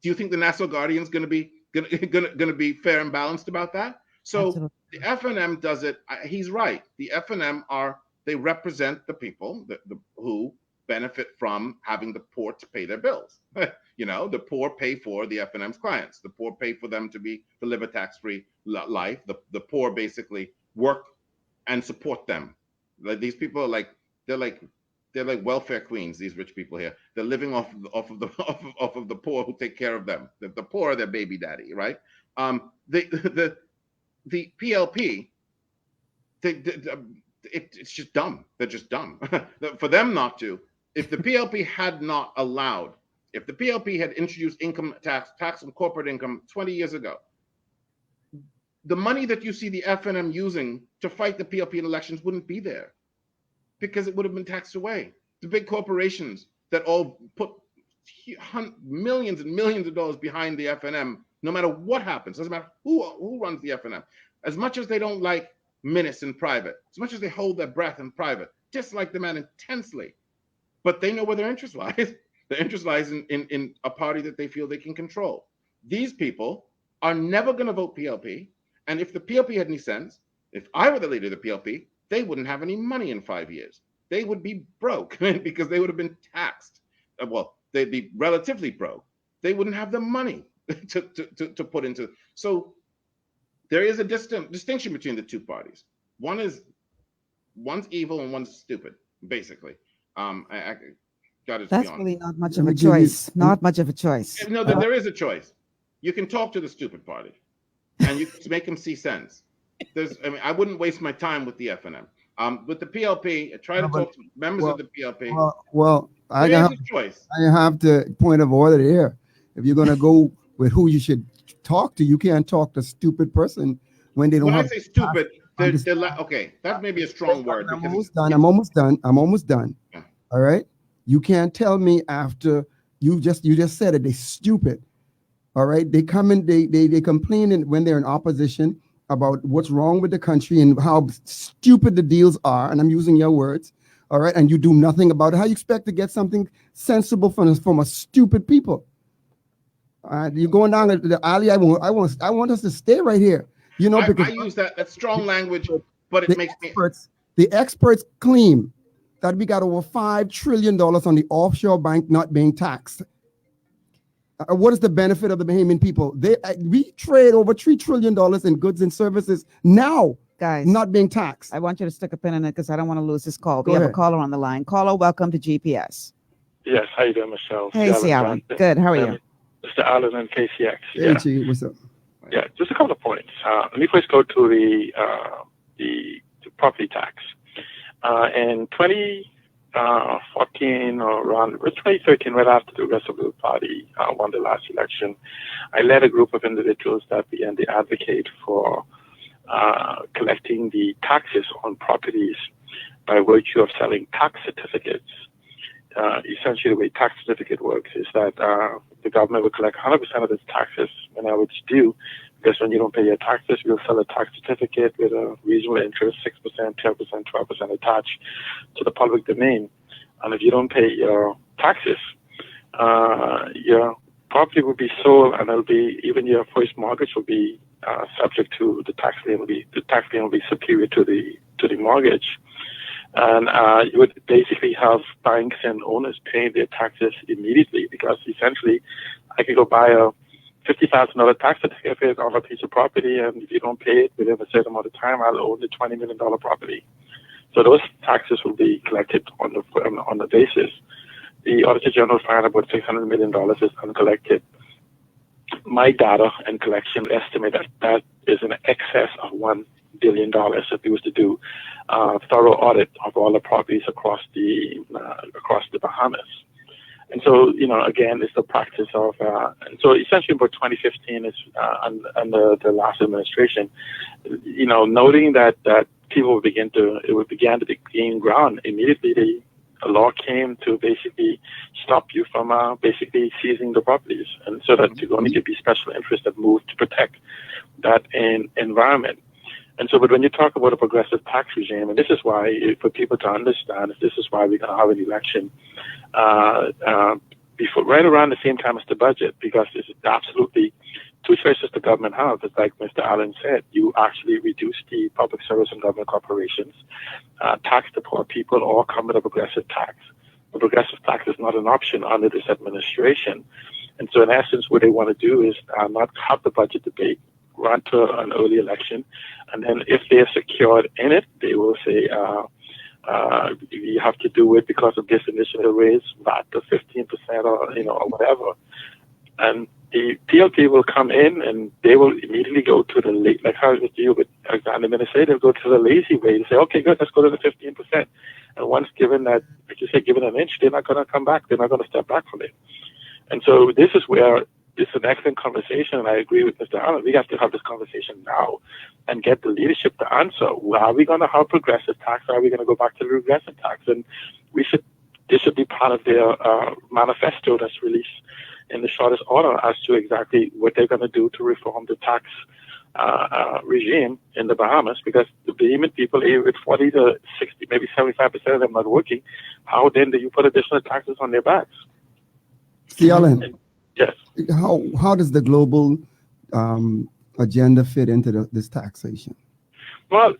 Speaker 9: Do you think the Nassau Guardian is going to be fair and balanced about that? So absolutely. The FNM does it. He's right. The FNM they represent the people who benefit from having the poor to pay their bills. You know, the poor pay for the FNM's clients. The poor pay for them to live a tax-free life. The poor basically work and support them. Like these people are they're like welfare queens. These rich people here, they're living off of the poor who take care of them. The poor are their baby daddy, right? The PLP, it's just dumb. They're just dumb. For them not to. If the PLP had not allowed if the PLP had introduced income tax on corporate income 20 years ago, the money that you see the FNM using to fight the PLP in elections wouldn't be there because it would have been taxed away. The big corporations that all put millions and millions of dollars behind the FNM, no matter what happens, doesn't matter who runs the FNM, as much as they don't like minutes in private, as much as they hold their breath in private, dislike the man intensely, but they know where their interest lies. Their interest lies in a party that they feel they can control. These people are never going to vote PLP. And if the PLP had any sense, if I were the leader of the PLP, they wouldn't have any money in 5 years. They would be broke because they would have been taxed. Well, they'd be relatively broke. They wouldn't have the money to put into. So there is a distinction between the two parties. One's evil and one's stupid, basically.
Speaker 19: That's really not much of a choice. Not much of a choice.
Speaker 9: No, there is a choice. You can talk to the stupid party, and you can make them see sense. I wouldn't waste my time with the FNM. With the PLP, I try to talk to members of the PLP.
Speaker 8: I have the point of order here. If you're going to go with who you should talk to, you can't talk to a stupid person when they don't.
Speaker 9: When
Speaker 8: have
Speaker 9: I say stupid, okay, that may be a strong word.
Speaker 8: I'm almost done.
Speaker 9: Yeah.
Speaker 8: All right. You can't tell me after you just said it. They're stupid. All right. They come in. They complain when they're in opposition about what's wrong with the country and how stupid the deals are. And I'm using your words. All right. And you do nothing about it. How you expect to get something sensible from a stupid people? You're going down the alley. I want us to stay right here. You know, because
Speaker 9: I use that strong language, but it makes
Speaker 8: the experts claim that we got over $5 trillion on the offshore bank not being taxed. What is the benefit of the Bahamian people? We trade over $3 trillion in goods and services now,
Speaker 19: guys,
Speaker 8: not being taxed.
Speaker 19: I want you to stick a pin in it because I don't want to lose this call.
Speaker 8: Go
Speaker 19: We have
Speaker 8: ahead.
Speaker 19: a caller on the line. Caller, welcome to GPS.
Speaker 20: Yes, how you doing, Michelle?
Speaker 19: Hey, C. Allen. Good. How are you?
Speaker 20: Mr. Allen and KCX.
Speaker 8: Hey, G, what's up?
Speaker 20: Yeah, just a couple of points. Let me first go to the property tax. In 2014 or around 2013, right after the Progressive Party won the last election, I led a group of individuals that began to advocate for collecting the taxes on properties by virtue of selling tax certificates. Essentially, the way tax certificate works is that the government will collect 100% of its taxes whenever it's due, because when you don't pay your taxes, we'll sell a tax certificate with a reasonable interest, 6%, 10%, 12% attached to the public domain. And if you don't pay your taxes, your property will be sold, and it'll be, even your first mortgage will be subject to the tax lien. The tax lien will be superior to the mortgage. And you would basically have banks and owners paying their taxes immediately, because essentially I could go buy a $50,000 tax certificate on a piece of property, and if you don't pay it within a certain amount of time, I'll own the $20 million property. So those taxes will be collected on the basis. The Auditor General found about $600 million is uncollected. My data and collection estimate that is in excess of $1 billion if we was to do a thorough audit of all the properties across the Bahamas. And so, again, it's the practice of, and so essentially about 2015 is under the last administration, noting that people began to gain ground immediately. A law came to basically stop you from basically seizing the properties, and so that there only could be special interests that moved to protect that environment. And so, but when you talk about a progressive tax regime, and this is why, for people to understand, this is why we're going to have an election right around the same time as the budget, because it's absolutely two choices the government has. It's like Mr. Allen said, you actually reduce the public service and government corporations, tax the poor people, or come with a progressive tax. A progressive tax is not an option under this administration. And so, in essence, what they want to do is not have the budget debate, run to an early election, and then if they're secured in it, they will say, you have to do it because of this initial raise, VAT to 15% or whatever. And the PLP will come in and they will immediately go to the like how it was deal with Alexander Minnesota, they'll go to the lazy way and say, okay, good, let's go to the 15%. And once given that, like you say, given an inch, they're not going to come back. They're not going to step back from it. And so this is where it's an excellent conversation, and I agree with Mr. Allen. We have to have this conversation now and get the leadership to answer. Well, are we going to have progressive tax, or are we going to go back to the regressive tax? And this should be part of their manifesto that's released in the shortest order as to exactly what they're going to do to reform the tax regime in the Bahamas, because the Bahamian people, with 40 to 60, maybe 75% of them not working, how then do you put additional taxes on their backs?
Speaker 8: See, Alan,
Speaker 20: yes.
Speaker 8: How does the global agenda fit into this taxation?
Speaker 20: Well,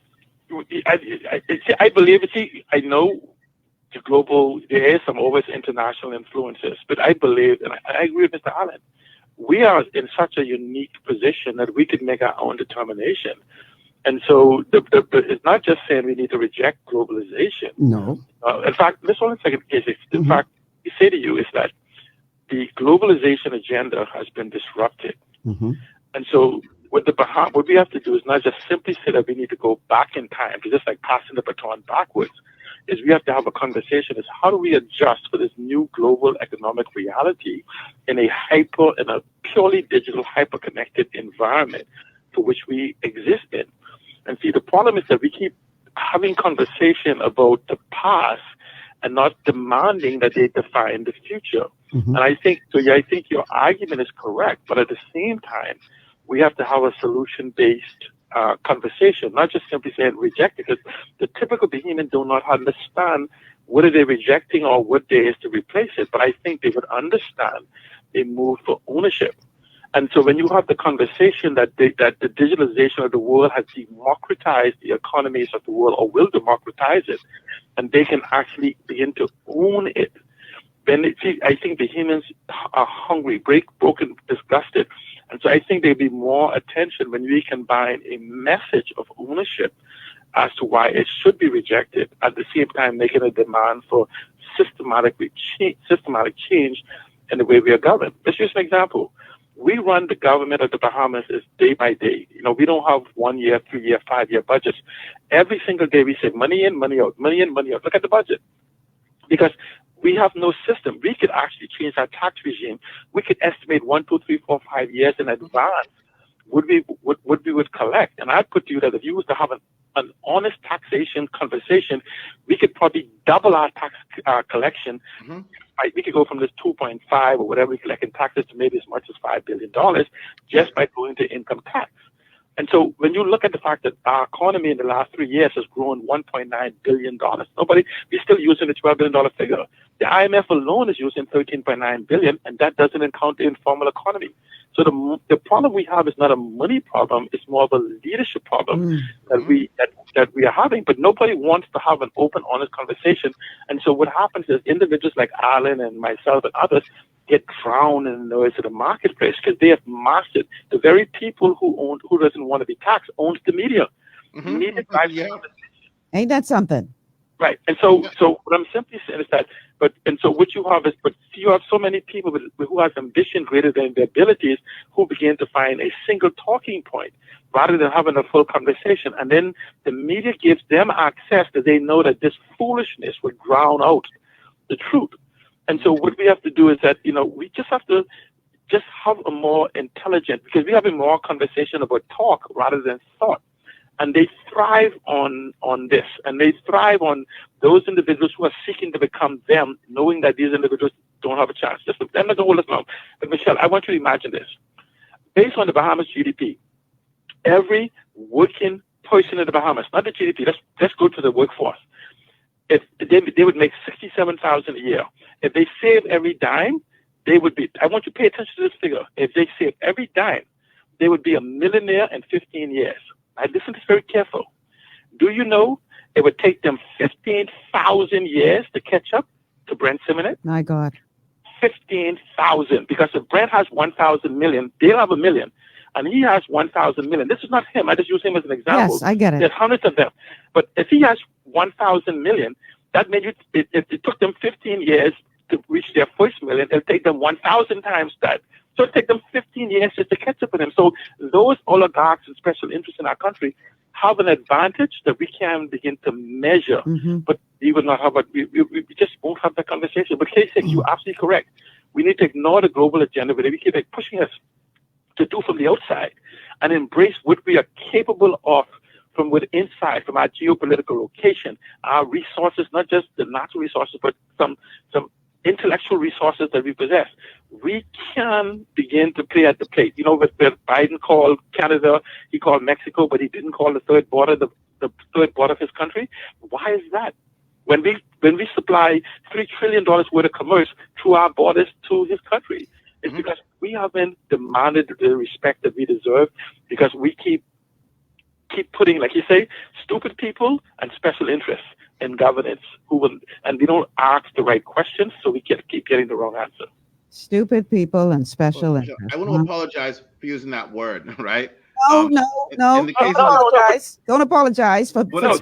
Speaker 20: I believe, I know the global, there is some always international influences, but I believe, and I agree with Mr. Allen, we are in such a unique position that we could make our own determination. And so it's not just saying we need to reject globalization.
Speaker 8: No.
Speaker 20: In fact, this one second case, in fact, we say to you is that the globalization agenda has been disrupted. And so what we have to do is not just simply say that we need to go back in time, because it's like passing the baton backwards, is we have to have a conversation is how do we adjust for this new global economic reality in a purely digital, hyper-connected environment for which we exist in. And see, the problem is that we keep having conversation about the past and not demanding that they define the future. And I think your argument is correct, but at the same time, we have to have a solution-based conversation, not just simply saying reject it, because the typical Bahamian do not understand what are they rejecting or what there is to replace it. But I think they would understand a move for ownership. And so when you have the conversation that the digitalization of the world has democratized the economies of the world, or will democratize it, and they can actually begin to own it, then I think Bahamians are hungry, broken, disgusted. And so I think there'd be more attention when we combine a message of ownership as to why it should be rejected, at the same time making a demand for systematic change in the way we are governed. Let's use an example. We run the government of the Bahamas is day by day. We don't have 1 year, 3 year, 5 year budgets. Every single day we say money in, money out, money in, money out. Look at the budget. Because we have no system. We could actually change our tax regime. We could estimate 1, 2, 3, 4, 5 years in advance what we would collect. And I'd put to you that if you was to have an honest taxation conversation, we could probably double our tax collection. Right? We could go from this 2.5 or whatever we collect in taxes to maybe as much as $5 billion just by going to income tax. And so when you look at the fact that our economy in the last 3 years has grown $1.9 billion, we're still using the $12 billion figure. The IMF alone is using $13.9 billion, and that doesn't count the informal economy. So the problem we have is not a money problem; it's more of a leadership problem that we are having. But nobody wants to have an open, honest conversation. And so what happens is individuals like Alan and myself and others get drowned in the noise of the marketplace because they have mastered the very people who doesn't want to be taxed owns the media. Media drives the conversation.
Speaker 19: Ain't that something?
Speaker 20: Right. And so what I'm simply saying is that, so what you have is, you have so many people who have ambition greater than their abilities who begin to find a single talking point rather than having a full conversation. And then the media gives them access that they know that this foolishness would drown out the truth. And so what we have to do is that, we just have to have a more intelligent, because we have a more conversation about talk rather than thought. And they thrive on this, and they thrive on those individuals who are seeking to become them, knowing that these individuals don't have a chance. I'm not going to hold us long. But Michelle, I want you to imagine this. Based on the Bahamas GDP, every working person in the Bahamas, not the GDP, let's go to the workforce. If they would make $67,000 a year. If they save every dime, they would be, I want you to pay attention to this figure. If they save every dime, they would be a millionaire in 15 years. Now, listen to this very careful. Do you know it would take them 15,000 years to catch up to Brent Simonet?
Speaker 19: My God.
Speaker 20: 15,000. Because if Brent has 1,000 million, they'll have a million. And he has 1,000 million. This is not him. I just use him as an example.
Speaker 19: Yes, I get it.
Speaker 20: There's hundreds of them. But if he has 1,000 million, that means if it took them 15 years to reach their first million, it'll take them 1,000 times that. So it'll take them 15 years just to catch up with him. So those oligarchs and special interests in our country have an advantage that we can begin to measure, but we will not have we just won't have that conversation. But Casey, you're absolutely correct. We need to ignore the global agenda, but we keep pushing us to do from the outside and embrace what we are capable of from within inside, from our geopolitical location, our resources, not just the natural resources, but some intellectual resources that we possess. We can begin to play at the plate. You know, what Biden called Canada, he called Mexico, but he didn't call the third border the third border of his country. Why is that? When we supply $3 trillion worth of commerce through our borders to his country, it's because we haven't demanded the respect that we deserve, because we keep putting, like you say, stupid people and special interests in governance and we don't ask the right questions, so we keep getting the wrong answer.
Speaker 19: Stupid people and special interests.
Speaker 9: I want to apologize for using that word, right?
Speaker 19: No.
Speaker 9: In the case
Speaker 19: Don't apologize for
Speaker 20: Michelle,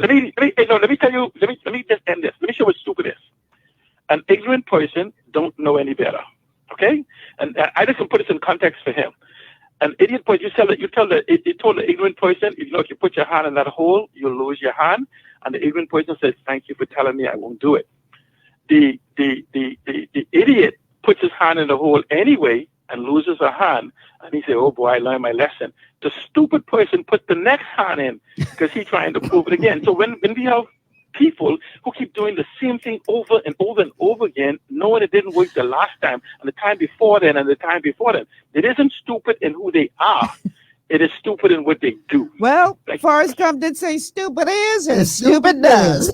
Speaker 20: let me tell you. Let me just end this. Let me show what stupid is. An ignorant person don't know any better. Okay, and I just can put this in context for him. An idiot person, you told the ignorant person, if you put your hand in that hole, you'll lose your hand. And the ignorant person says, "Thank you for telling me, I won't do it." The idiot puts his hand in the hole anyway and loses a hand, and he says, "Oh boy, I learned my lesson." The stupid person put the next hand in because he's trying to prove it again. So when we have people who keep doing the same thing over and over and over again, knowing it didn't work the last time and the time before then and the time before then, it isn't stupid in who they are. It is stupid in what they do.
Speaker 19: Well, Forrest Gump did say stupid is and stupid does.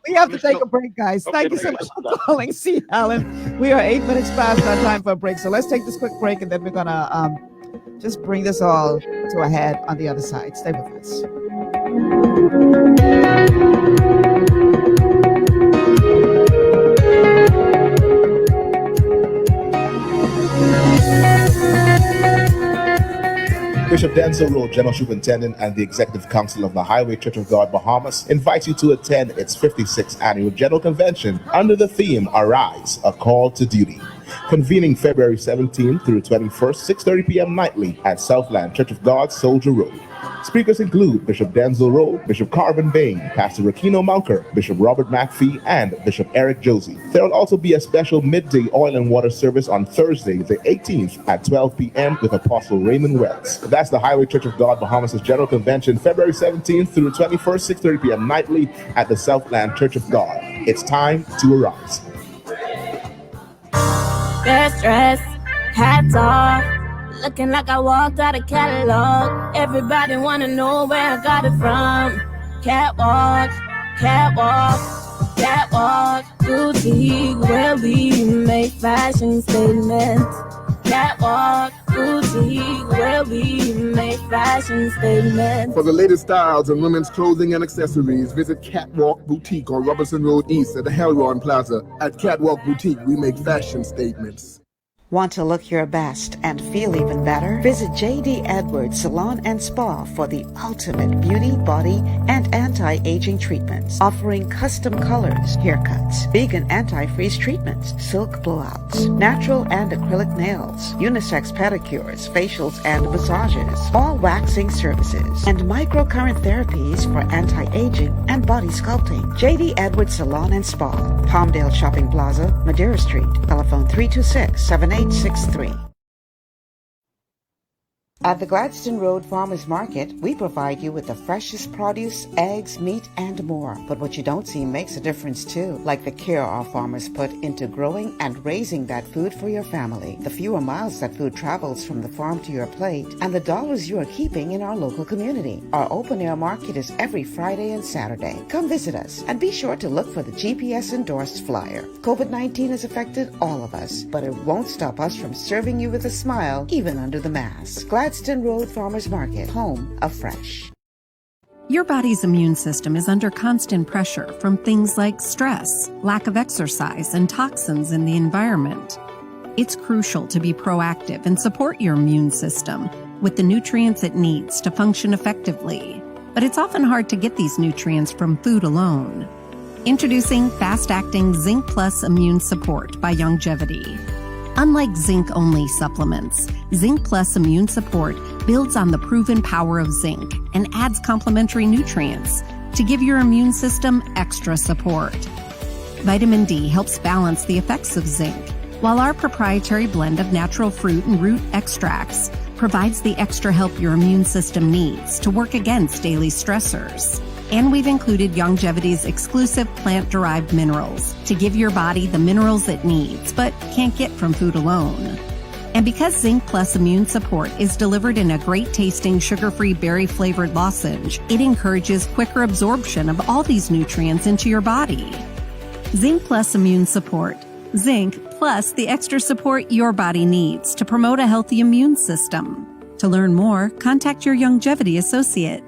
Speaker 19: We have to take a break, guys. Thank you so much for calling. See, Alan, we are 8 minutes past our time for a break. So let's take this quick break, and then we're going to just bring this all to a head on the other side. Stay with us.
Speaker 21: Bishop Denzel Road, General Superintendent and the Executive Council of the Highway Church of God, Bahamas, invites you to attend its 56th Annual General Convention under the theme, Arise, A Call to Duty. Convening February 17th through 21st, 6:30 p.m. nightly at Southland Church of God, Soldier Road. Speakers include Bishop Denzel Rowe, Bishop Carvin Bain, Pastor Rakino Munker, Bishop Robert McPhee, and Bishop Eric Josie. There will also be a special midday oil and water service on Thursday, the 18th at 12 p.m. with Apostle Raymond Wells. That's the Highway Church of God, Bahamas' General Convention, February 17th through 21st, 6:30 p.m. nightly at the Southland Church of God. It's time to arise.
Speaker 22: Best dress, hats off, looking like I walked out of catalog. Everybody wanna know where I got it from. Catwalk, catwalk, catwalk, boutique, where we make fashion statements. Catwalk, boutique, where we make fashion statements.
Speaker 23: For the latest styles in women's clothing and accessories, visit Catwalk Boutique on Robinson Road East at the Helron Plaza. At Catwalk Boutique, we make fashion statements.
Speaker 6: Want to look your best and feel even better? Visit J.D. Edwards Salon and Spa for the ultimate beauty, body, and anti-aging treatments, offering custom colors, haircuts, vegan anti-freeze treatments, silk blowouts, natural and acrylic nails, unisex pedicures, facials and massages, all waxing services, and microcurrent therapies for anti-aging and body sculpting. J.D. Edwards Salon and Spa, Palmdale Shopping Plaza, Madeira Street. Telephone 326-7863. At the Gladstone Road Farmers Market, we provide you with the freshest produce, eggs, meat, and more. But what you don't see makes a difference too, like the care our farmers put into growing and raising that food for your family, the fewer miles that food travels from the farm to your plate, and the dollars you are keeping in our local community. Our open-air market is every Friday and Saturday. Come visit us, and be sure to look for the GPS-endorsed flyer. COVID-19 has affected all of us, but it won't stop us from serving you with a smile, even under the mask. Gladstone Road Farmers Market, home of fresh.
Speaker 10: Your body's immune system is under constant pressure from things like stress, lack of exercise, and toxins in the environment. It's crucial to be proactive and support your immune system with the nutrients it needs to function effectively. But it's often hard to get these nutrients from food alone. Introducing Fast-Acting Zinc Plus Immune Support by Longevity. Unlike zinc-only supplements, Zinc Plus Immune Support builds on the proven power of zinc and adds complementary nutrients to give your immune system extra support. Vitamin D helps balance the effects of zinc, while our proprietary blend of natural fruit and root extracts provides the extra help your immune system needs to work against daily stressors. And we've included Youngevity's exclusive plant-derived minerals to give your body the minerals it needs, but can't get from food alone. And because Zinc Plus Immune Support is delivered in a great-tasting, sugar-free, berry-flavored lozenge, it encourages quicker absorption of all these nutrients into your body. Zinc Plus Immune Support. Zinc plus the extra support your body needs to promote a healthy immune system. To learn more, contact your Youngevity associate.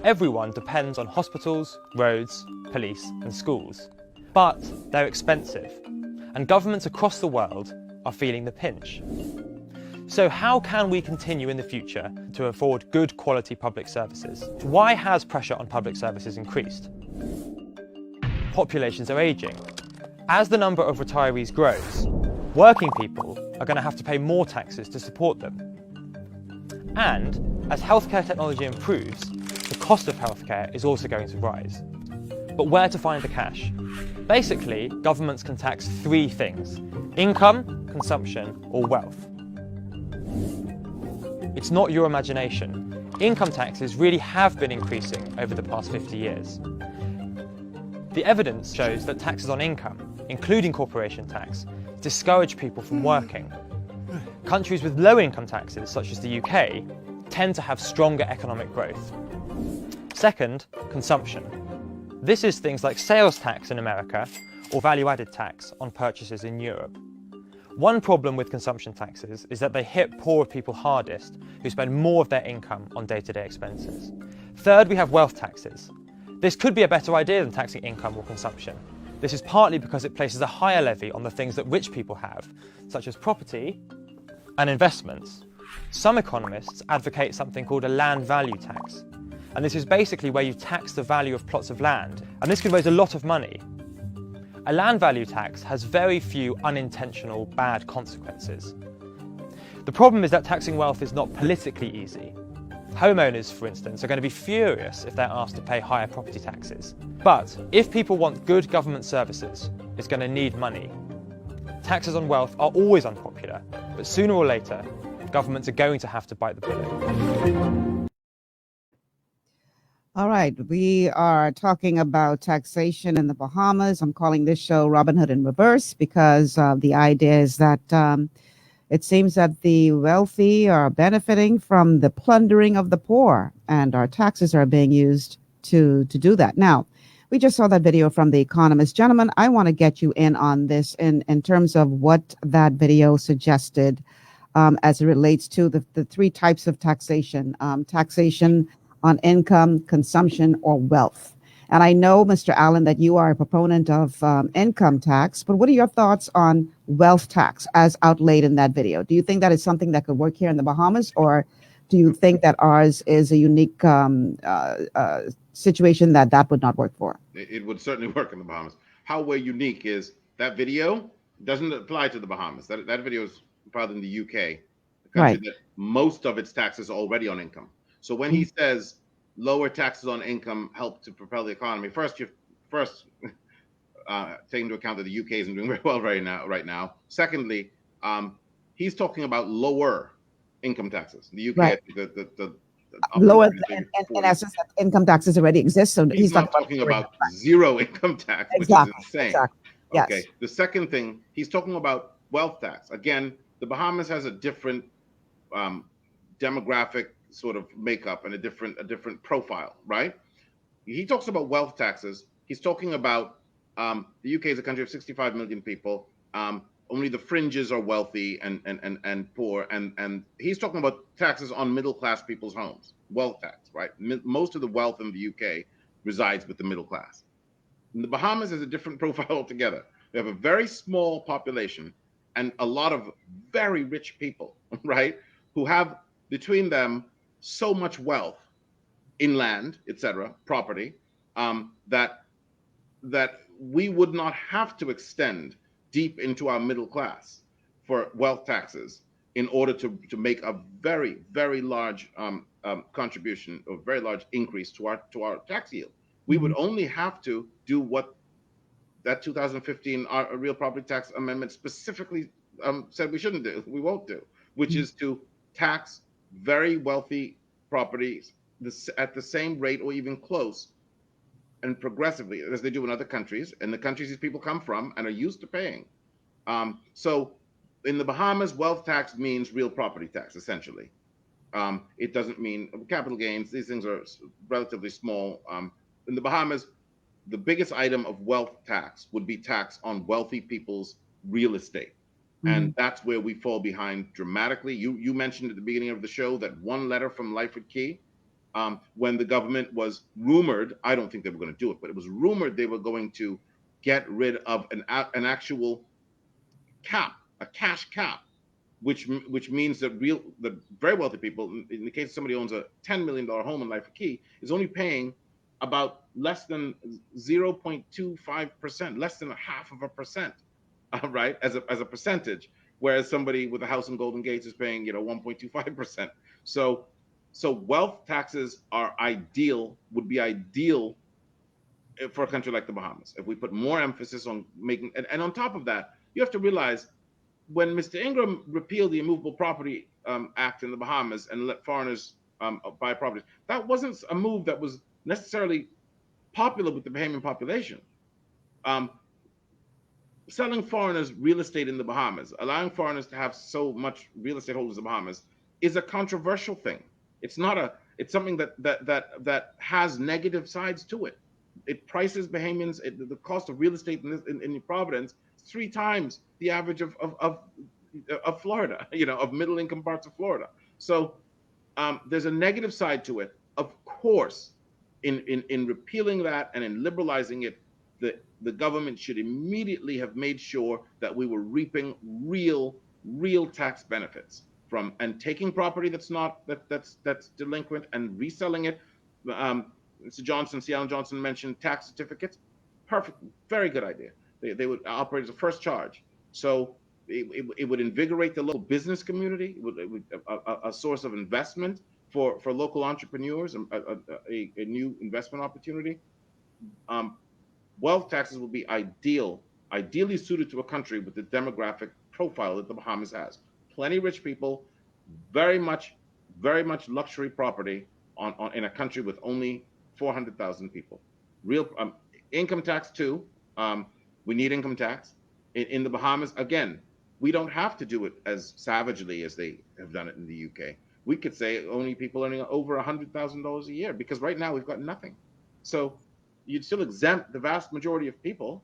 Speaker 3: Everyone depends on hospitals, roads, police and schools. But they're expensive, and governments across the world are feeling the pinch. So how can we continue in the future to afford good quality public services? Why has pressure on public services increased? Populations are aging. As the number of retirees grows, working people are going to have to pay more taxes to support them. And as healthcare technology improves, the cost of healthcare is also going to rise. But where to find the cash? Basically, governments can tax three things: income, consumption, or wealth. It's not your imagination. Income taxes really have been increasing over the past 50 years. The evidence shows that taxes on income, including corporation tax, discourage people from working. Countries with low income taxes, such as the UK, tend to have stronger economic growth. Second, consumption. This is things like sales tax in America or value-added tax on purchases in Europe. One problem with consumption taxes is that they hit poorer people hardest, who spend more of their income on day-to-day expenses. Third, we have wealth taxes. This could be a better idea than taxing income or consumption. This is partly because it places a higher levy on the things that rich people have, such as property and investments. Some economists advocate something called a land value tax. And this is basically where you tax the value of plots of land. And this could raise a lot of money. A land value tax has very few unintentional bad consequences. The problem is that taxing wealth is not politically easy. Homeowners, for instance, are going to be furious if they're asked to pay higher property taxes. But if people want good government services, it's going to need money. Taxes on wealth are always unpopular, but sooner or later, governments are going to have to bite the bullet.
Speaker 19: All right, we are talking about taxation in the Bahamas. I'm calling this show Robin Hood in Reverse because the idea is that it seems that the wealthy are benefiting from the plundering of the poor, and our taxes are being used to do that. Now, we just saw that video from The Economist. Gentlemen, I want to get you in on this in terms of what that video suggested as it relates to the three types of taxation. Taxation on income, consumption, or wealth. And I know, Mr. Allen, that you are a proponent of income tax, but what are your thoughts on wealth tax as outlaid in that video? Do you think that is something that could work here in the Bahamas, or do you think that ours is a unique situation that would not work for?
Speaker 9: It would certainly work in the Bahamas. How we're unique is that video doesn't apply to the Bahamas. That video is probably in the UK, the country
Speaker 19: Right.
Speaker 9: that most of its taxes are already on income. So when he says lower taxes on income help to propel the economy, you take into account that the UK isn't doing very well right now. Secondly, he's talking about lower income taxes. The UK,
Speaker 19: Right.
Speaker 9: the
Speaker 19: Lower, in essence, that income taxes already exist. So
Speaker 9: he's not talking about zero income tax, which is insane.
Speaker 19: Exactly. Yes.
Speaker 9: Okay. The second thing, he's talking about wealth tax. Again, the Bahamas has a different demographic sort of makeup and a different profile, right? He talks about wealth taxes. He's talking about the UK is a country of 65 million people. Only the fringes are wealthy and poor, and he's talking about taxes on middle class people's homes, wealth tax, right? Most of the wealth in the UK resides with the middle class. And the Bahamas is a different profile altogether. They have a very small population and a lot of very rich people, right, who have between them so much wealth in land, etc., property, that we would not have to extend deep into our middle class for wealth taxes in order to make a very, very large contribution, or very large increase to our tax yield. We would only have to do what that 2015 real property tax amendment specifically said we shouldn't do, we won't do, which is to tax very wealthy properties at the same rate or even close and progressively as they do in other countries, and the countries these people come from and are used to paying. So in the Bahamas, wealth tax means real property tax, essentially. It doesn't mean capital gains. These things are relatively small. In the Bahamas, the biggest item of wealth tax would be tax on wealthy people's real estate. And that's where we fall behind dramatically. You mentioned at the beginning of the show that one letter from Lightfoot Key, when the government was rumored, I don't think they were going to do it, but it was rumored they were going to get rid of an actual cap, a cash cap, which means that the very wealthy people, in the case of somebody who owns a $10 million home in Lightfoot Key, is only paying about less than 0.25%, less than 0.5%, right, as a percentage, whereas somebody with a house in Golden Gates is paying 1.25%. So wealth taxes are would be ideal for a country like the Bahamas if we put more emphasis on making, and on top of that, you have to realize when Mr. Ingram repealed the Immovable Property Act in the Bahamas and let foreigners buy properties, that wasn't a move that was necessarily popular with the Bahamian population. Selling foreigners real estate in the Bahamas, allowing foreigners to have so much real estate holders in the Bahamas, is a controversial thing. It's something that has negative sides to it. It prices Bahamians, the cost of real estate in Providence 3 times the average of Florida, of middle income parts of Florida. So there's a negative side to it. Of course, in repealing that and in liberalizing it, the government should immediately have made sure that we were reaping real tax benefits from, and taking property that's delinquent and reselling it. Mr. C. Allen Johnson mentioned tax certificates. Perfect, very good idea. They would operate as a first charge. So it would invigorate the local business community, a source of investment for local entrepreneurs, a new investment opportunity. Wealth taxes will be ideally suited to a country with the demographic profile that the Bahamas has. Plenty rich people, very much luxury property in a country with only 400,000 people. Real income tax too. We need income tax. In the Bahamas, again, we don't have to do it as savagely as they have done it in the UK. We could say only people earning over $100,000 a year, because right now we've got nothing. So you'd still exempt the vast majority of people,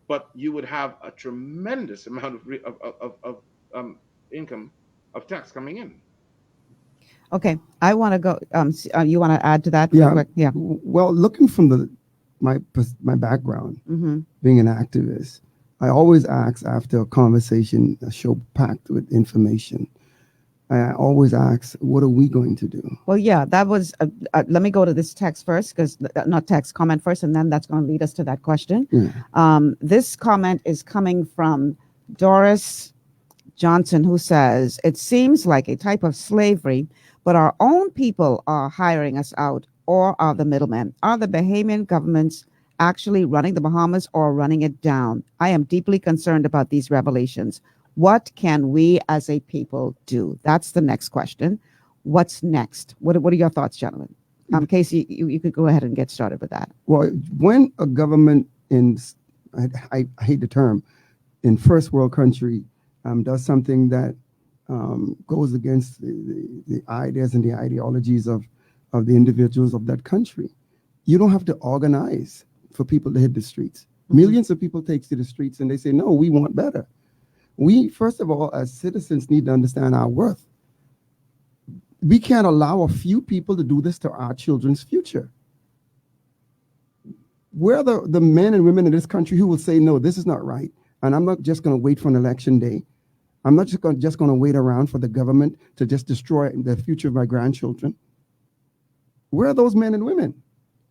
Speaker 9: but you would have a tremendous amount of income of tax coming in.
Speaker 19: Okay, I want to go. You want to add to that?
Speaker 8: Yeah.
Speaker 19: Quick? Yeah.
Speaker 8: Well, looking from my background, being an activist, I always ask after a conversation, a show packed with information. I always ask, what are we going to do?
Speaker 19: Well, yeah, that was. Let me go to this text first, because not text, comment first, and then that's going to lead us to that question.
Speaker 8: Yeah.
Speaker 19: This comment is coming from Doris Johnson, who says, it seems like a type of slavery, but our own people are hiring us out, or are the middlemen? Are the Bahamian governments actually running the Bahamas or running it down? I am deeply concerned about these revelations. What can we as a people do? That's the next question. What's next? What are your thoughts, gentlemen? Casey, you could go ahead and get started with that.
Speaker 8: Well, when a government I hate the term, in first world country does something that goes against the ideas and the ideologies of the individuals of that country, you don't have to organize for people to hit the streets. Millions of people take to the streets and they say, no, we want better. We, first of all, as citizens, need to understand our worth. We can't allow a few people to do this to our children's future. We're the men and women in this country who will say, no, this is not right. And I'm not just going to wait for an election day. I'm not just going to wait around for the government to just destroy the future of my grandchildren. Where are those men and women?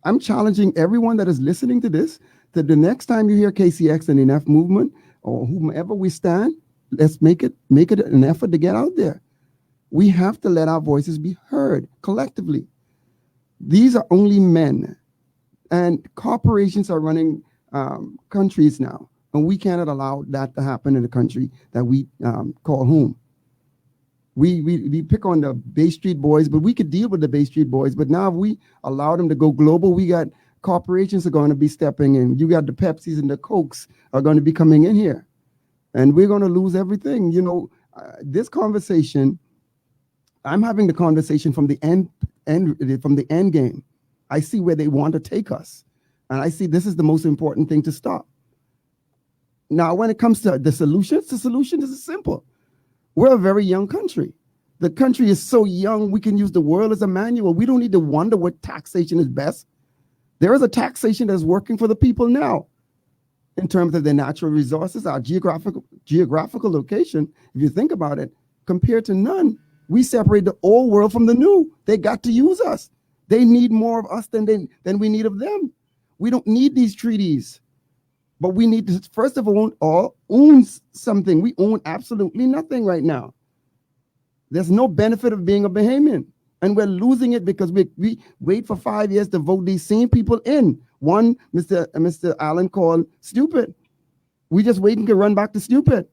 Speaker 8: I'm challenging everyone that is listening to this, that the next time you hear KCX and Enough Movement or whomever we stand, let's make it an effort to get out there. We have to let our voices be heard collectively. These are only men, and corporations are running countries now, and we cannot allow that to happen in a country that we call home. We pick on the Bay Street Boys, but we could deal with the Bay Street Boys. But now if we allow them to go global, we got corporations are going to be stepping in. You got the Pepsis and the Cokes are going to be coming in here, and we're going to lose everything. You know, this conversation, I'm having the conversation from the end game. I see where they want to take us, and I see this is the most important thing to stop. Now, when it comes to the solution is simple. We're a very young country. The country is so young, we can use the world as a manual. We don't need to wonder what taxation is best. There is a taxation that's working for the people now in terms of their natural resources, our geographical location. If you think about it, compared to none, we separate the old world from the new. They got to use us. They need more of us than we need of them. We don't need these treaties. But we need to, first of all, own something. We own absolutely nothing right now. There's no benefit of being a Bahamian. And we're losing it because we wait for 5 years to vote these same people in. One, Mr. Allen called stupid. We just waiting to run back to stupid.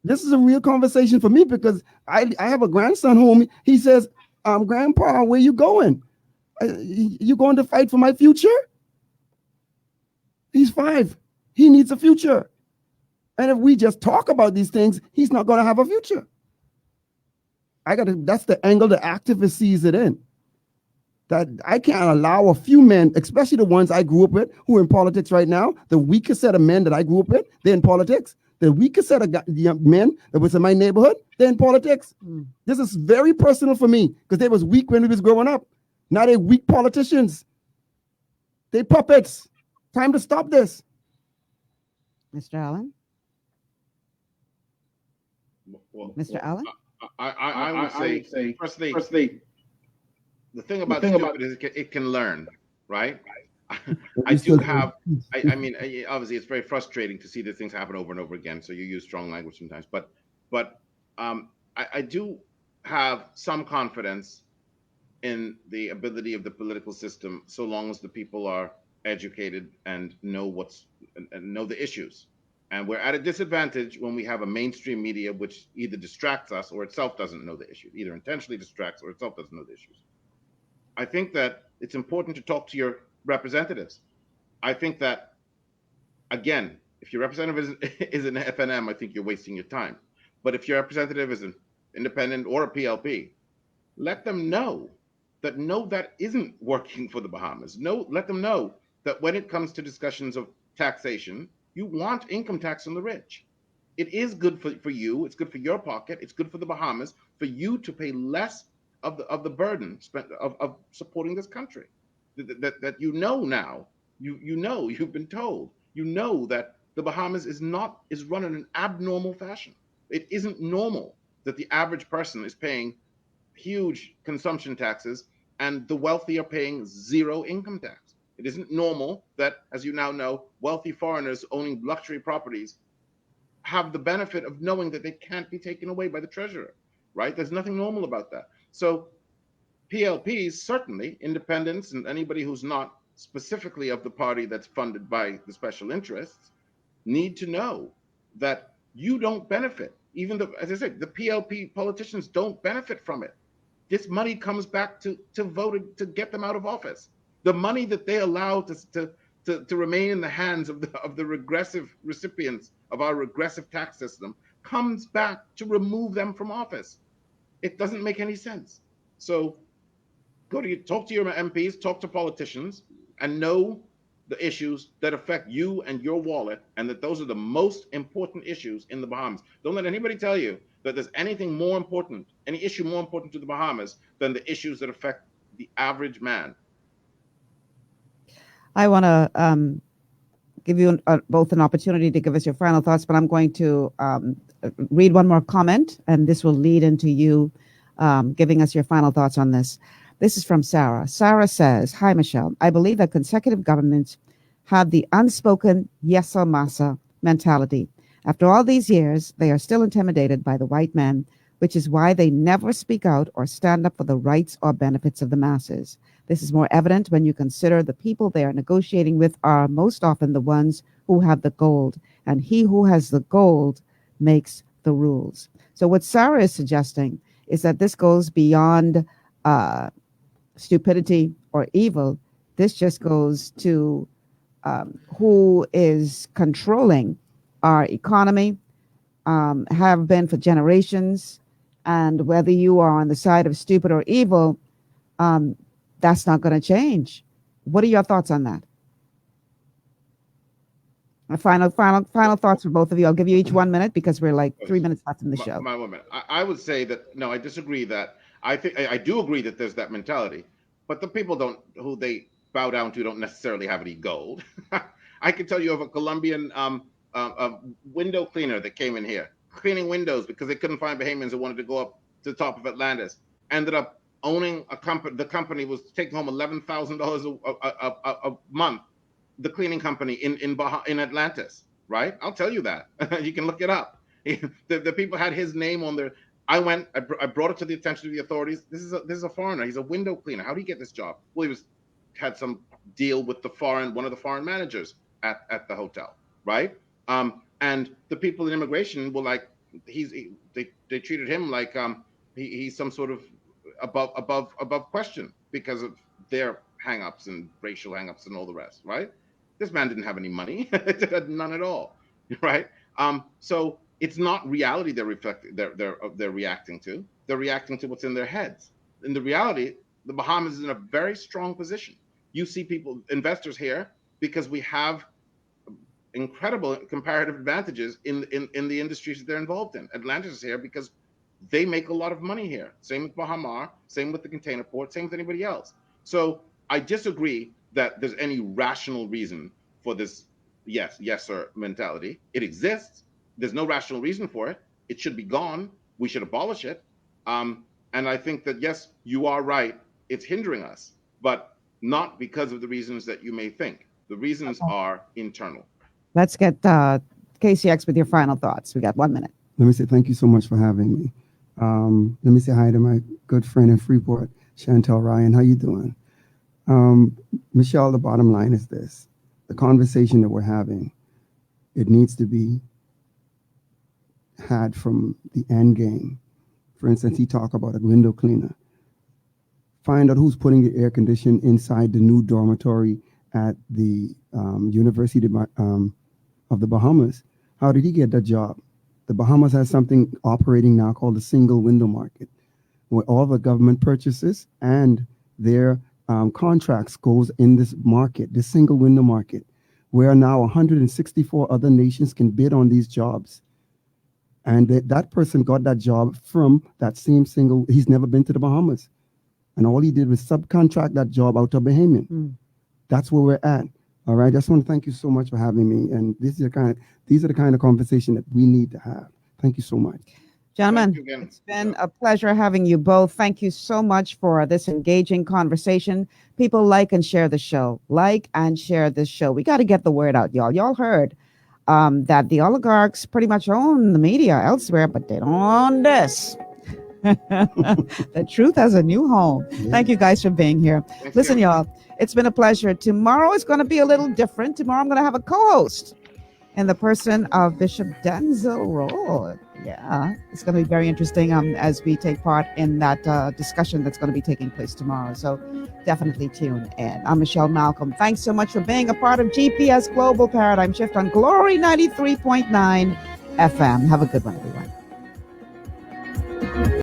Speaker 8: This is a real conversation for me because I have a grandson home. He says, Grandpa, where you going? You going to fight for my future? He's 5. He needs a future. And if we just talk about these things, he's not going to have a future. That's the angle the activist sees it in. That I can't allow a few men, especially the ones I grew up with, who are in politics right now, the weakest set of men that I grew up with, they're in politics. The weakest set of young men that was in my neighborhood, they're in politics. This is very personal for me because they was weak when we was growing up. Now they're weak politicians. They puppets. Time to stop this.
Speaker 19: Mr. Allen? Mr. Allen?
Speaker 9: I would say, firstly, the thing about stupid is it can learn, right? I mean, obviously, it's very frustrating to see these things happen over and over again. So you use strong language sometimes, but I do have some confidence in the ability of the political system, so long as the people are educated and know know the issues. And we're at a disadvantage when we have a mainstream media which either distracts us or itself doesn't know the issue, either intentionally distracts or itself doesn't know the issues. I think that it's important to talk to your representatives. I think that, again, if your representative is an FNM, I think you're wasting your time. But if your representative is an independent or a PLP, let them know that no, that isn't working for the Bahamas. No, let them know that when it comes to discussions of taxation, you want income tax on the rich. It is good for you. It's good for your pocket. It's good for the Bahamas for you to pay less of the burden of supporting this country. That you know now. You know, you've been told. You know that the Bahamas is run in an abnormal fashion. It isn't normal that the average person is paying huge consumption taxes and the wealthy are paying zero income tax. It isn't normal that, as you now know, wealthy foreigners owning luxury properties have the benefit of knowing that they can't be taken away by the treasurer, right? There's nothing normal about that. So PLPs, certainly, independents and anybody who's not specifically of the party that's funded by the special interests, need to know that you don't benefit. Even as I said, the PLP politicians don't benefit from it. This money comes back to voting to get them out of office. The money that they allow to remain in the hands of the regressive recipients of our regressive tax system comes back to remove them from office. It doesn't make any sense. So talk to your MPs, talk to politicians, and know the issues that affect you and your wallet, and that those are the most important issues in the Bahamas. Don't let anybody tell you that there's anything more important, any issue more important to the Bahamas than the issues that affect the average man.
Speaker 19: I want to give you both an opportunity to give us your final thoughts, but I'm going to read one more comment, and this will lead into you giving us your final thoughts on this. This is from Sarah. Sarah says, "Hi, Michelle. I believe that consecutive governments have the unspoken yes or massa mentality. After all these years, they are still intimidated by the white men, which is why they never speak out or stand up for the rights or benefits of the masses. This is more evident when you consider the people they are negotiating with are most often the ones who have the gold, and he who has the gold makes the rules. So what Sarah is suggesting is that this goes beyond stupidity or evil. This just goes to who is controlling our economy, have been for generations, and whether you are on the side of stupid or evil, that's not going to change. What are your thoughts on that? Final thoughts for both of you. I'll give you each 1 minute because we're like 3 minutes left in the show.
Speaker 9: My 1 minute. I would say that no, I disagree. That I do agree that there's that mentality, but the people who they bow down to don't necessarily have any gold. I can tell you of a Colombian window cleaner that came in here cleaning windows because they couldn't find Bahamians who wanted to go up to the top of Atlantis. Ended up owning a company. The company was taking home $11,000 a month. The cleaning company in Atlantis, right? I'll tell you that. You can look it up. The people had his name on their. I brought it to the attention of the authorities. This is a foreigner. He's a window cleaner. How do you get this job? Well, had some deal with one of the foreign managers at the hotel, right? And the people in immigration were like, they treated him like he's some sort of above question because of their hang-ups and racial hang-ups and all the rest, right? This man didn't have any money, none at all, right? So it's not reality they're reacting to. They're reacting to what's in their heads. In the reality, the Bahamas is in a very strong position. You see investors here because we have incredible comparative advantages in the industries that they're involved in. Atlantis is here because they make a lot of money here. Same with Bahamar, same with the container port, same with anybody else. So I disagree that there's any rational reason for this yes sir mentality. It exists. There's no rational reason for it. It should be gone. We should abolish it. And I think that, yes, you are right. It's hindering us, but not because of the reasons that you may think. The reasons are internal.
Speaker 19: Let's get KCX with your final thoughts. We got 1 minute.
Speaker 8: Let me say thank you so much for having me. Let me say hi to my good friend in Freeport, Chantel Ryan. How you doing? Michelle, the bottom line is this. The conversation that we're having, it needs to be had from the end game. For instance, he talked about a window cleaner. Find out who's putting the air condition inside the new dormitory at the University of the Bahamas. How did he get that job? The Bahamas has something operating now called the single window market, where all the government purchases and their contracts goes in this market, this single window market, where now 164 other nations can bid on these jobs. And that person got that job from that same single. He's never been to the Bahamas. And all he did was subcontract that job out to Bahamian. That's where we're at. All right. I just want to thank you so much for having me. And these are the kind of conversation that we need to have. Thank you so much.
Speaker 19: Gentlemen, it's been a pleasure having you both. Thank you so much for this engaging conversation. People like and share the show. Like and share this show. We got to get the word out, y'all. Y'all heard that the oligarchs pretty much own the media elsewhere, but they don't own this. The truth has a new home. Thank you guys for being here. Listen, y'all, it's been a pleasure. Tomorrow is going to be a little different. Tomorrow I'm going to have a co-host in the person of Bishop Denzel Roll. Yeah, it's going to be very interesting as we take part in that discussion that's going to be taking place tomorrow. So definitely tune in. I'm Michelle Malcolm. Thanks so much for being a part of GPS Global Paradigm Shift on Glory 93.9 FM. Have a good one, everyone.